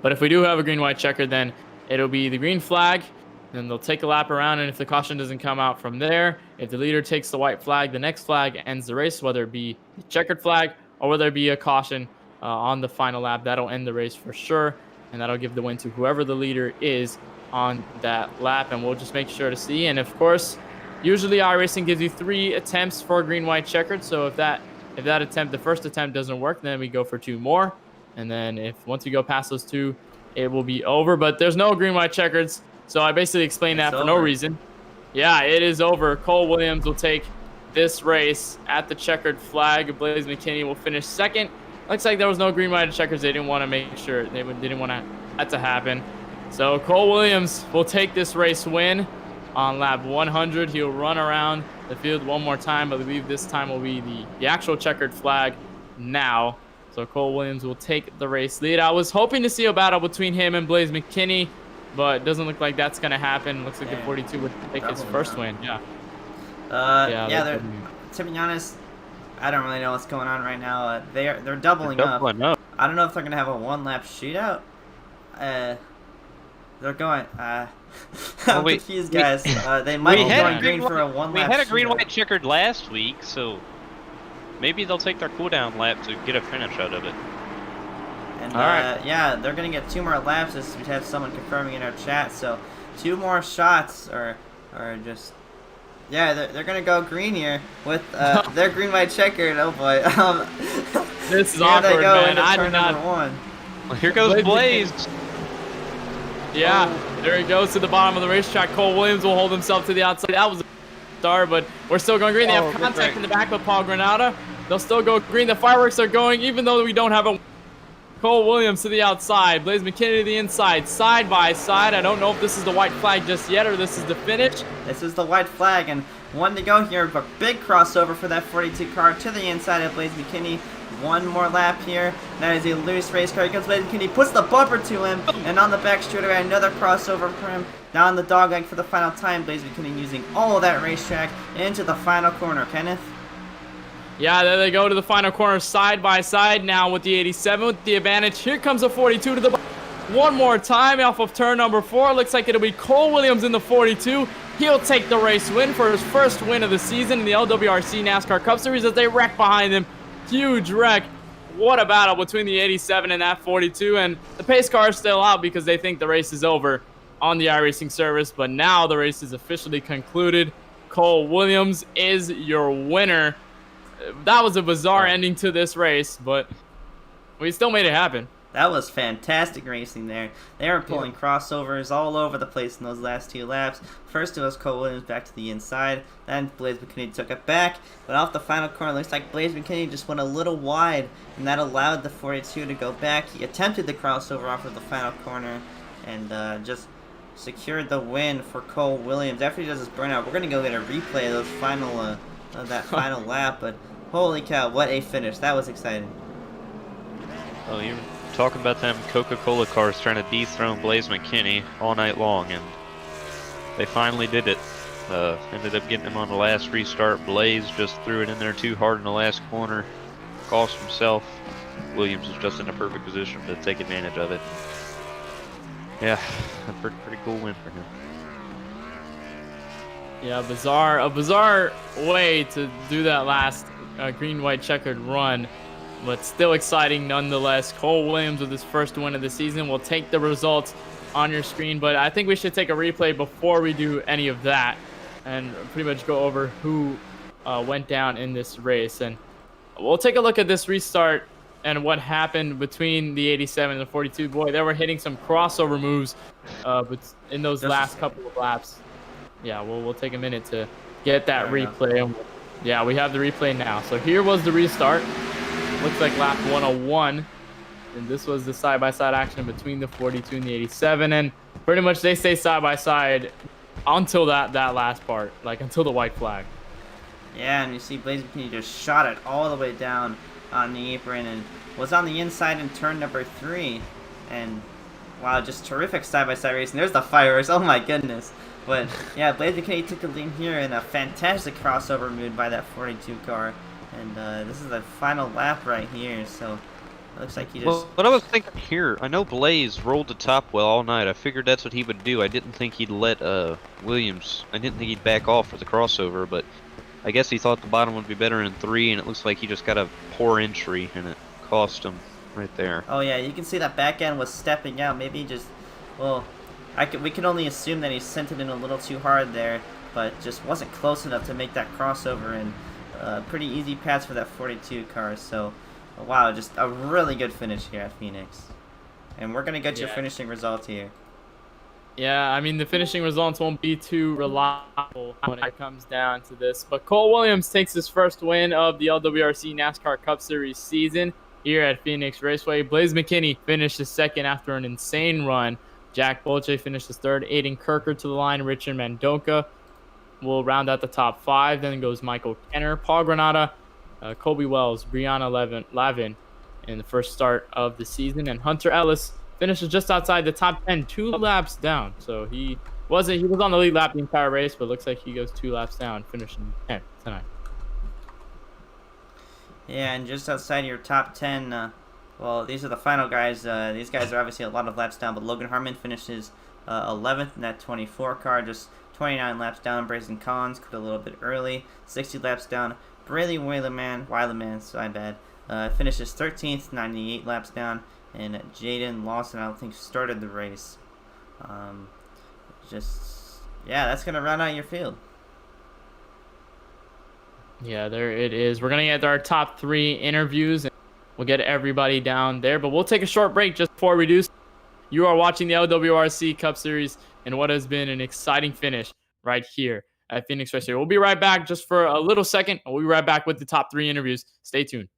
But if we do have a green-white checker, then it'll be the green flag. Then they'll take a lap around, and if the caution doesn't come out from there, if the leader takes the white flag, the next flag ends the race, whether it be the checkered flag or whether it be a caution on the final lap. That'll end the race for sure, and that'll give the win to whoever the leader is on that lap. And we'll just make sure to see. And of course, usually iRacing gives you 3 attempts for green-white checkered. So if that attempt, the first attempt doesn't work, then we go for 2 more. And then once we go past those 2, it will be over. But there's no green-white checkers, so I basically explained that for no reason. Yeah, it is over. Cole Williams will take this race at the checkered flag. Blaze McKinney will finish second. Looks like there was no green-white checkers. They didn't want to make sure. They didn't want that to happen. So Cole Williams will take this race win. On lap 100, he'll run around the field one more time. I believe this time will be the actual checkered flag now. So Cole Williams will take the race lead. I was hoping to see a battle between him and Blaze McKinney. but it doesn't look like that's going to happen. Looks like the 42 would take his first win. Yeah. Yeah, to be honest, I don't really know what's going on right now. They're doubling up. I don't know if they're gonna have a one-lap shootout. They're going. I'm confused, guys. They might be going green for a one-lap. We had a green-white checkered last week, so maybe they'll take their cooldown lap to get a finish out of it. And yeah, they're gonna get 2 more laps, as we have someone confirming in our chat. So 2 more shots, or just. Yeah, they're gonna go green here with their green-white checkered. Oh boy. This is awkward, man. I do not. Well, here goes Blaze. Yeah, there he goes to the bottom of the racetrack. Cole Williams will hold himself to the outside. That was a star, but we're still going green. They have contact in the back with Paul Granada. They'll still go green. The fireworks are going, even though we don't have a. Cole Williams to the outside. Blaze McKinney to the inside. Side by side. I don't know if this is the white flag just yet or this is the finish. This is the white flag, and 1 to go here, but big crossover for that 42 car to the inside of Blaze McKinney. 1 more lap here. That is a loose race car. Here comes Blaze McKinney, puts the bumper to him, and on the back straightaway, another crossover for him. Down the dogleg for the final time. Blaze McKinney using all of that racetrack into the final corner. Kenneth? Yeah, there they go to the final corner side by side now with the 87 with the advantage. Here comes the 42 to the one more time off of turn number 4. Looks like it'll be Cole Williams in the 42. He'll take the race win for his first win of the season in the LWRC NASCAR Cup Series as they wreck behind him. Huge wreck. What a battle between the 87 and that 42. And the pace car is still out because they think the race is over on the iRacing service. But now the race is officially concluded. Cole Williams is your winner. That was a bizarre ending to this race, but we still made it happen. That was fantastic racing there. They were pulling crossovers all over the place in those last 2 laps. First it was Cole Williams back to the inside, then Blaze McKinney took it back, but off the final corner, looks like Blaze McKinney just went a little wide, and that allowed the 42 to go back. He attempted the crossover off of the final corner, and just secured the win for Cole Williams. After he does his burnout, we're going to go get a replay of those final that final lap, but holy cow, what a finish. That was exciting. Oh, you're talking about them Coca-Cola cars trying to dethrone Blaze McKinney all night long, and they finally did it. Ended up getting him on the last restart. Blaze just threw it in there too hard in the last corner, cost himself. Williams was just in a perfect position to take advantage of it. Yeah, a pretty cool win for him. Yeah, a bizarre way to do that last green-white checkered run, but still exciting nonetheless. Cole Williams with his first win of the season. We'll take the results on your screen, but I think we should take a replay before we do any of that and pretty much go over who went down in this race. And we'll take a look at this restart and what happened between the 87 and the 42. Boy, they were hitting some crossover moves in those last couple of laps. Yeah, we'll take a minute to get that replay. Yeah, we have the replay now. So here was the restart. Looks like lap 101. And this was the side-by-side action between the 42 and the 87. And pretty much they stay side-by-side until that last part, like until the white flag. Yeah, and you see Blaze McKinney just shot it all the way down on the apron and was on the inside in turn number 3. And wow, just terrific side-by-side racing. There's the fireworks. Oh my goodness. But yeah, Blaze McKinney took the lead here in a fantastic crossover move by that 42 car. And this is the final lap right here, so it looks like he just... Well, what I was thinking here, I know Blaze rolled the top well all night. I figured that's what he would do. I didn't think he'd let Williams... I didn't think he'd back off for the crossover, but I guess he thought the bottom would be better in 3, and it looks like he just got a poor entry, and it cost him right there. Oh yeah, you can see that back end was stepping out. Maybe just... Well, we can only assume that he sent it in a little too hard there, but just wasn't close enough to make that crossover, and pretty easy pass for that 42 car. So wow, just a really good finish here at Phoenix, and we're gonna get your finishing results here. Yeah, I mean the finishing results won't be too reliable when it comes down to this, but Cole Williams takes his first win of the LWRC NASCAR Cup Series season here at Phoenix Raceway. Blaze McKinney finished his second after an insane run. Jack Belsha finished his third. Aiden Kirker to the line. Richard Mandoka will round out the top 5. Then goes Michael Kenner, Paul Granada, Colby Wells, Brianna Lavin in the first start of the season. And Hunter Ellis finishes just outside the top 10, 2 laps down. So he was on the lead lap the entire race, but looks like he goes 2 laps down, finishing 10th tonight. Yeah, and just outside your top 10, well, these are the final guys. These guys are obviously a lot of laps down, but Logan Harmon finishes 11th in that 24 car, just 29 laps down. Brazen Collins quit a little bit early, 60 laps down. Braley Weileman, so I bad, finishes 13th, 98 laps down. And Jaden Lawson, I don't think, started the race. That's going to run out your field. Yeah, there it is. We're going to get our top 3 interviews, and we'll get everybody down there. But we'll take a short break just before we do. You are watching the LWRC Cup Series and what has been an exciting finish right here at Phoenix Raceway. We'll be right back just for a little second. We'll be right back with the top 3 interviews. Stay tuned.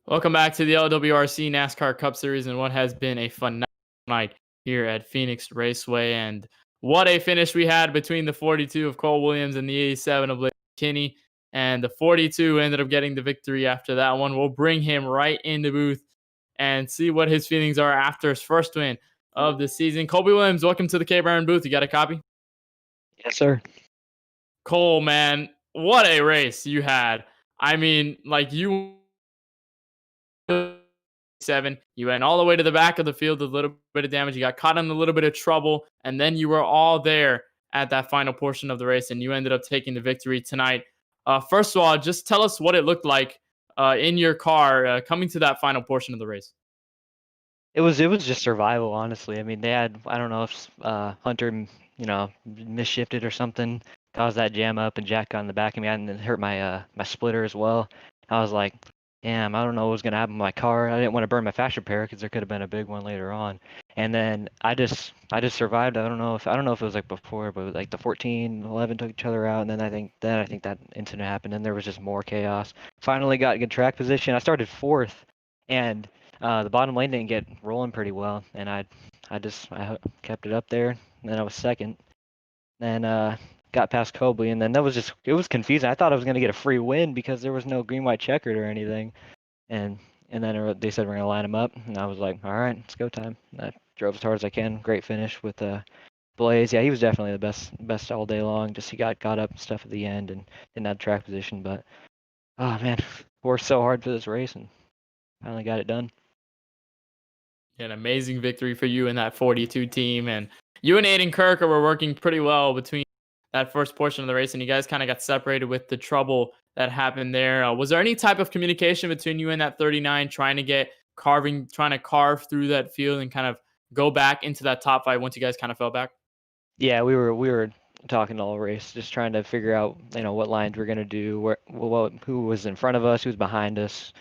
Welcome back to the LWRC NASCAR Cup Series and what has been a phenomenal night here at Phoenix Raceway. And what a finish we had between the 42 of Cole Williams and the 87 of Blake Kinney. And the 42 ended up getting the victory after that one. We'll bring him right in the booth and see what his feelings are after his first win of the season. Colby Williams, welcome to the KBRN booth. You got a copy? Yes, sir. Cole, man, what a race you had. I mean, like you 7, you went all the way to the back of the field, a little bit of damage. You got caught in a little bit of trouble, and then you were all there at that final portion of the race, and you ended up taking the victory tonight. First of all, just tell us what it looked like in your car coming to that final portion of the race. It was just survival, honestly. I mean, they had, I don't know if Hunter, misshifted or something, caused that jam up, and Jack got in the back of me, and it hurt my my splitter as well. I was like, damn, I don't know what was gonna happen with my car. I didn't want to burn my fast repair because there could have been a big one later on. And then I just survived. I don't know if it was like before, but like the 14, 11 took each other out, and then I think that incident happened, and there was just more chaos. Finally got good track position. I started 4th, and The bottom lane didn't get rolling pretty well, and I kept it up there. And then I was second, then got past Cobley, and then it was confusing. I thought I was gonna get a free win because there was no green white checkered or anything, and then they said we're gonna line them up, and I was like, all right, it's go time. And I drove as hard as I can. Great finish with Blaze. Yeah, he was definitely the best all day long. Just he got up and stuff at the end and didn't have track position, but oh man, worked so hard for this race and finally got it done. An amazing victory for you and that 42 team. And you and Aiden Kirker were working pretty well between that first portion of the race, and you guys kind of got separated with the trouble that happened there. Was there any type of communication between you and that 39 trying to carve through that field and kind of go back into that top five once you guys kind of fell back? Yeah, we were talking all race, just trying to figure out, what lines we're gonna do, who was in front of us, who's behind us,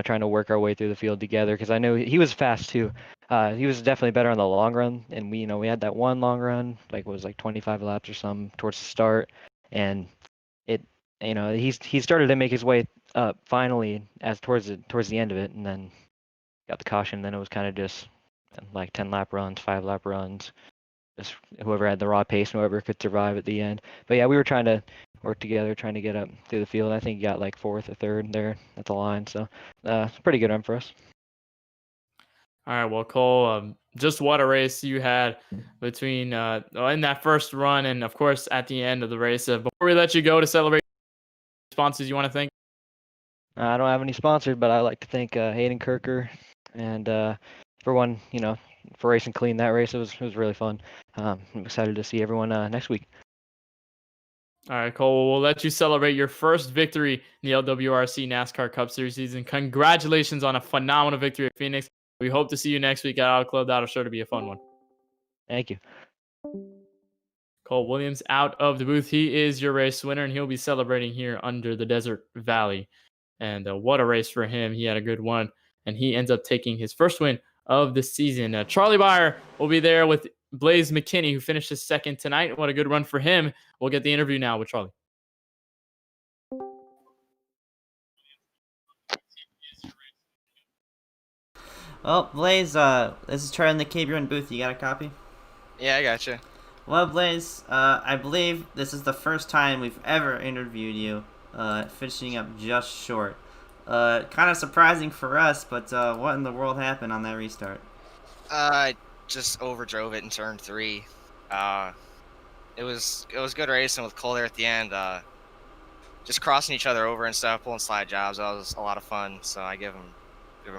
trying to work our way through the field together. Because I know he was fast too. He was definitely better on the long run, and we had that one long run, it was 25 laps or something towards the start, and it, he started to make his way up finally as towards the end of it, and then got the caution. Then it was kind of just 10 lap runs, 5 lap runs. Just whoever had the raw pace, whoever could survive at the end. But yeah, we were trying to work together, trying to get up through the field. I think he got 4th or 3rd there at the line. So it's a pretty good run for us. All right, well, Cole, just what a race you had between in that first run and, of course, at the end of the race. Before we let you go to celebrate, sponsors you want to thank? I don't have any sponsors, but I like to thank Hayden Kirker and for racing clean that race. It was really fun. I'm excited to see everyone next week. All right, Cole, we'll let you celebrate your first victory in the LWRC NASCAR Cup Series season. Congratulations on a phenomenal victory at Phoenix. We hope to see you next week at Auto Club. That'll sure to be a fun one. Thank you. Cole Williams out of the booth. He is your race winner, and he'll be celebrating here under the Desert Valley. And what a race for him. He had a good one, and he ends up taking his first win of the season. Charlie Baier will be there with Blaze McKinney, who finished his second tonight. What a good run for him. We'll get the interview now with Charlie. Well, Blaze, this is Charlie in the KBRN booth. You got a copy? Yeah, I gotcha. Well, Blaze, I believe this is the first time we've ever interviewed you, finishing up just short. Kind of surprising for us, but what in the world happened on that restart? I just overdrove it in turn 3. It was good racing with Cole there at the end. Just crossing each other over and stuff, pulling slide jobs. That was a lot of fun. So I give him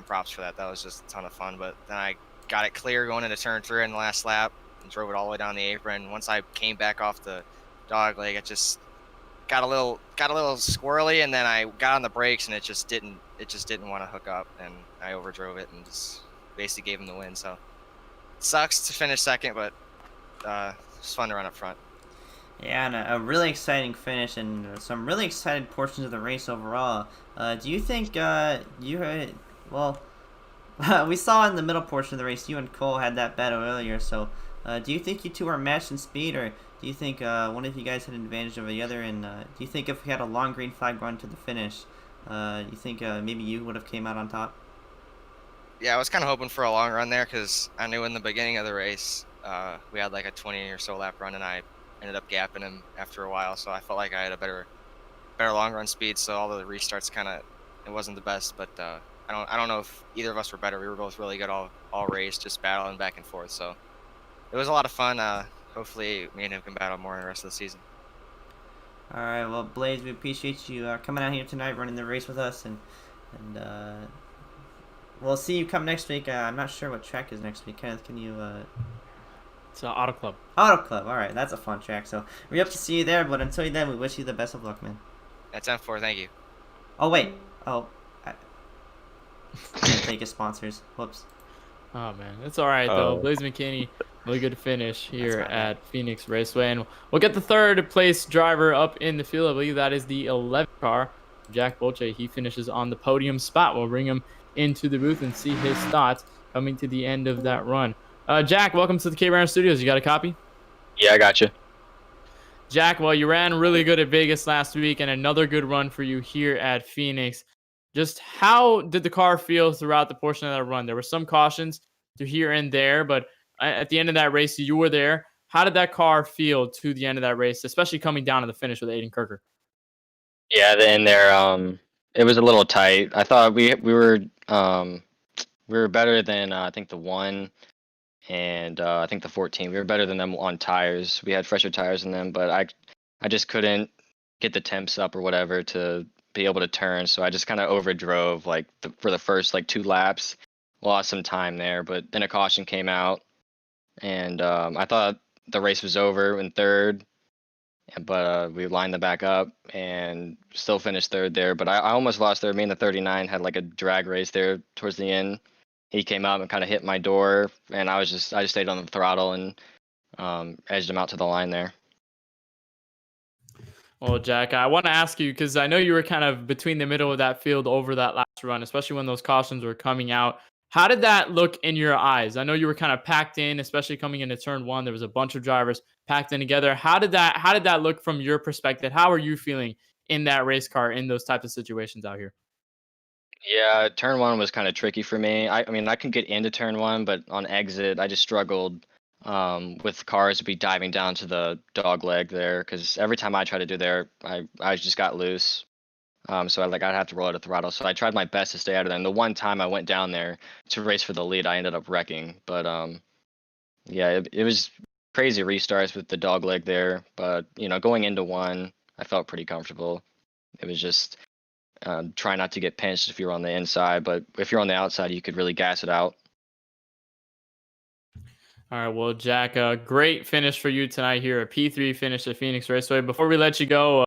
props for that. That was just a ton of fun. But then I got it clear going into turn 3 in the last lap and drove it all the way down the apron. Once I came back off the dog leg, it just got a little squirrely, and then I got on the brakes and it just didn't want to hook up, and I overdrove it and just basically gave him the win. So it sucks to finish second, but it's fun to run up front. Yeah, and a really exciting finish and some really excited portions of the race overall. Do you think we saw in the middle portion of the race you and Cole had that battle earlier, so do you think you two are matched in speed, or do you think one of you guys had an advantage over the other? And do you think if we had a long green flag run to the finish, you think maybe you would have came out on top? Yeah, I was kind of hoping for a long run there because I knew in the beginning of the race we had a 20 or so lap run, and I ended up gapping him after a while. So I felt like I had a better long run speed. So all the restarts it wasn't the best, but I don't know if either of us were better. We were both really good all race, just battling back and forth. So it was a lot of fun. Hopefully me and him can battle more in the rest of the season. All right, well, Blaze, we appreciate you coming out here tonight, running the race with us, and we'll see you come next week. I'm not sure what track is next week. Kenneth, can you? It's Auto Club. Auto Club. All right, that's a fun track. So we hope to see you there. But until then, we wish you the best of luck, man. That's M4. Thank you. Oh wait. I can't take his sponsors. Whoops. Oh man, it's all right though. Blaze McKinney, really good finish here at Phoenix Raceway, and we'll get the third place driver up in the field. I believe that is the 11th car, Jack Belsha. He finishes on the podium spot. We'll bring him into the booth and see his thoughts coming to the end of that run. Jack, welcome to the KBRN Studios. You got a copy? Yeah, I got you. Jack, well, you ran really good at Vegas last week, and another good run for you here at Phoenix. just how did the car feel throughout the portion of that run? There were some cautions to here and there, but at the end of that race, you were there. How did that car feel to the end of that race, especially coming down to the finish with Aiden Kirker? Yeah, in there, it was a little tight. I thought we were better than I think the 1 and I think the 14. We were better than them on tires. We had fresher tires than them, but I just couldn't get the temps up or whatever to be able to turn. So I just kind of overdrove like for the first like 2 laps, lost some time there. But then a caution came out, and I thought the race was over in third. But we lined them back up and still finished third there. But I almost lost there. Me and the 39 had like a drag race there towards the end. He came out and kind of hit my door, and I just stayed on the throttle and edged him out to the line there. Well, Jack, I want to ask you, because I know you were kind of between the middle of that field over that last run, especially when those cautions were coming out. How did that look in your eyes? I know you were kind of packed in, especially coming into turn 1. There was a bunch of drivers packed in together. How did that look from your perspective? How are you feeling in that race car in those types of situations out here? Yeah, turn 1 was kind of tricky for me. I mean, I can get into turn 1, but on exit, I just struggled with cars to be diving down to the dog leg there, because every time I tried to do there, I just got loose. So I'd have to roll out a throttle. So I tried my best to stay out of them. The one time I went down there to race for the lead, I ended up wrecking. But yeah, it was crazy restarts with the dog leg there. But going into 1, I felt pretty comfortable. It was just try not to get pinched if you're on the inside, but if you're on the outside, you could really gas it out. All right, well, Jack, great finish for you tonight here, a P3 finish at Phoenix Raceway. Before we let you go,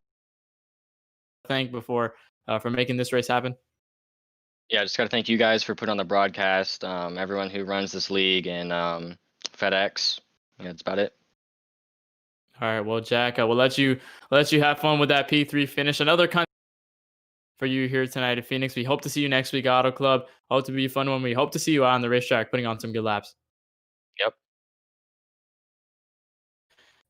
for making this race happen. Yeah, I just got to thank you guys for putting on the broadcast, everyone who runs this league, and FedEx. Yeah, that's about it. All right, well, Jack, we'll let you have fun with that P3 finish. Another for you here tonight at Phoenix. We hope to see you next week, Auto Club. Hope to be a fun one. We hope to see you out on the racetrack putting on some good laps. Yep.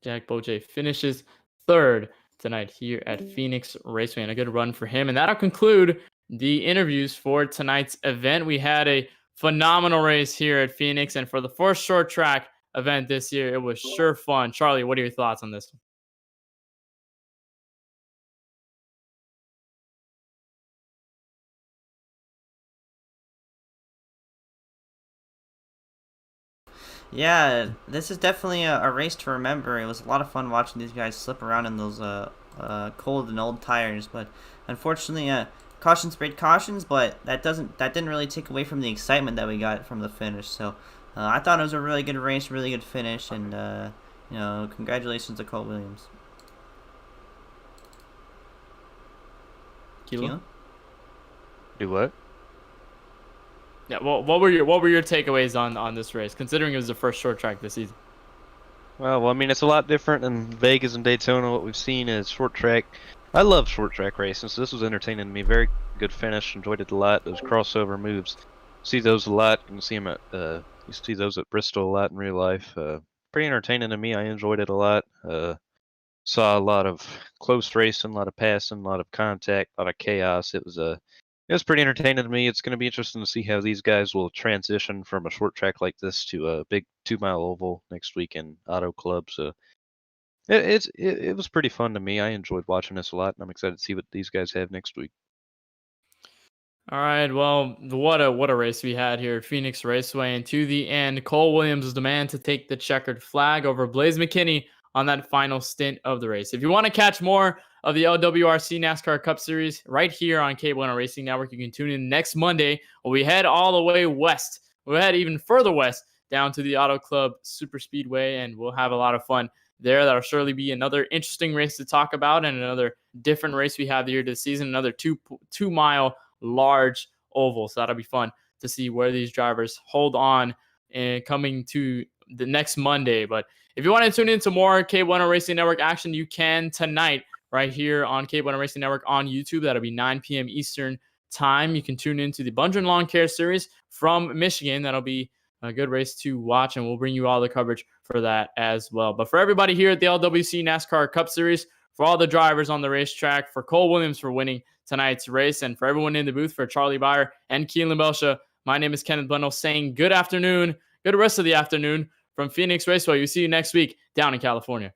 Jack Boje finishes third tonight here at Phoenix Raceway, and a good run for him. And that'll conclude the interviews for tonight's event. We had a phenomenal race here at Phoenix, and for the first short track event this year, it was sure fun. Charlie, what are your thoughts on this? Yeah, this is definitely a race to remember. It was a lot of fun watching these guys slip around in those cold and old tires, but unfortunately, cautions breed cautions. But that didn't really take away from the excitement that we got from the finish. So I thought it was a really good race, really good finish, and congratulations to Cole Williams. Kelan? Do what? Yeah, well, what were your takeaways on this race, considering it was the first short track this season? Well, I mean, it's a lot different than Vegas and Daytona. What we've seen is short track. I love short track racing, so this was entertaining to me. Very good finish. Enjoyed it a lot. Those crossover moves, see those a lot. You can see them at you see those at Bristol a lot in real life. Pretty entertaining to me. I enjoyed it a lot. Saw a lot of close racing, a lot of passing, a lot of contact, a lot of chaos. It was pretty entertaining to me. It's going to be interesting to see how these guys will transition from a short track like this to a big 2-mile oval next week in Auto Club. So it was pretty fun to me. I enjoyed watching this a lot, and I'm excited to see what these guys have next week. All right, well, what a race we had here at Phoenix Raceway, and to the end, Cole Williams was the man to take the checkered flag over Blaze McKinney on that final stint of the race. If you want to catch more of the LWRC NASCAR Cup Series right here on KBueno Racing Network, you can tune in next Monday when we head all the way west. We'll head even further west down to the Auto Club Super Speedway, and we'll have a lot of fun there. That'll surely be another interesting race to talk about, and another different race we have here this season, another 2-mile large oval. So that'll be fun to see where these drivers hold on and coming to the next Monday. But if you want to tune into more KBueno Racing Network action, you can tonight right here on KBueno Racing Network on YouTube. That'll be 9 p.m. Eastern time. You can tune into the Budgin Lawn Care Series from Michigan. That'll be a good race to watch, and we'll bring you all the coverage for that as well. But for everybody here at the LWC NASCAR Cup Series, For all the drivers on the racetrack, for Cole Williams for winning tonight's race, and for everyone in the booth, for Charlie Baier and Kelan Belsha, my name is Kenneth Bueno saying good afternoon, good rest of the afternoon from Phoenix Raceway. We'll see you next week down in California.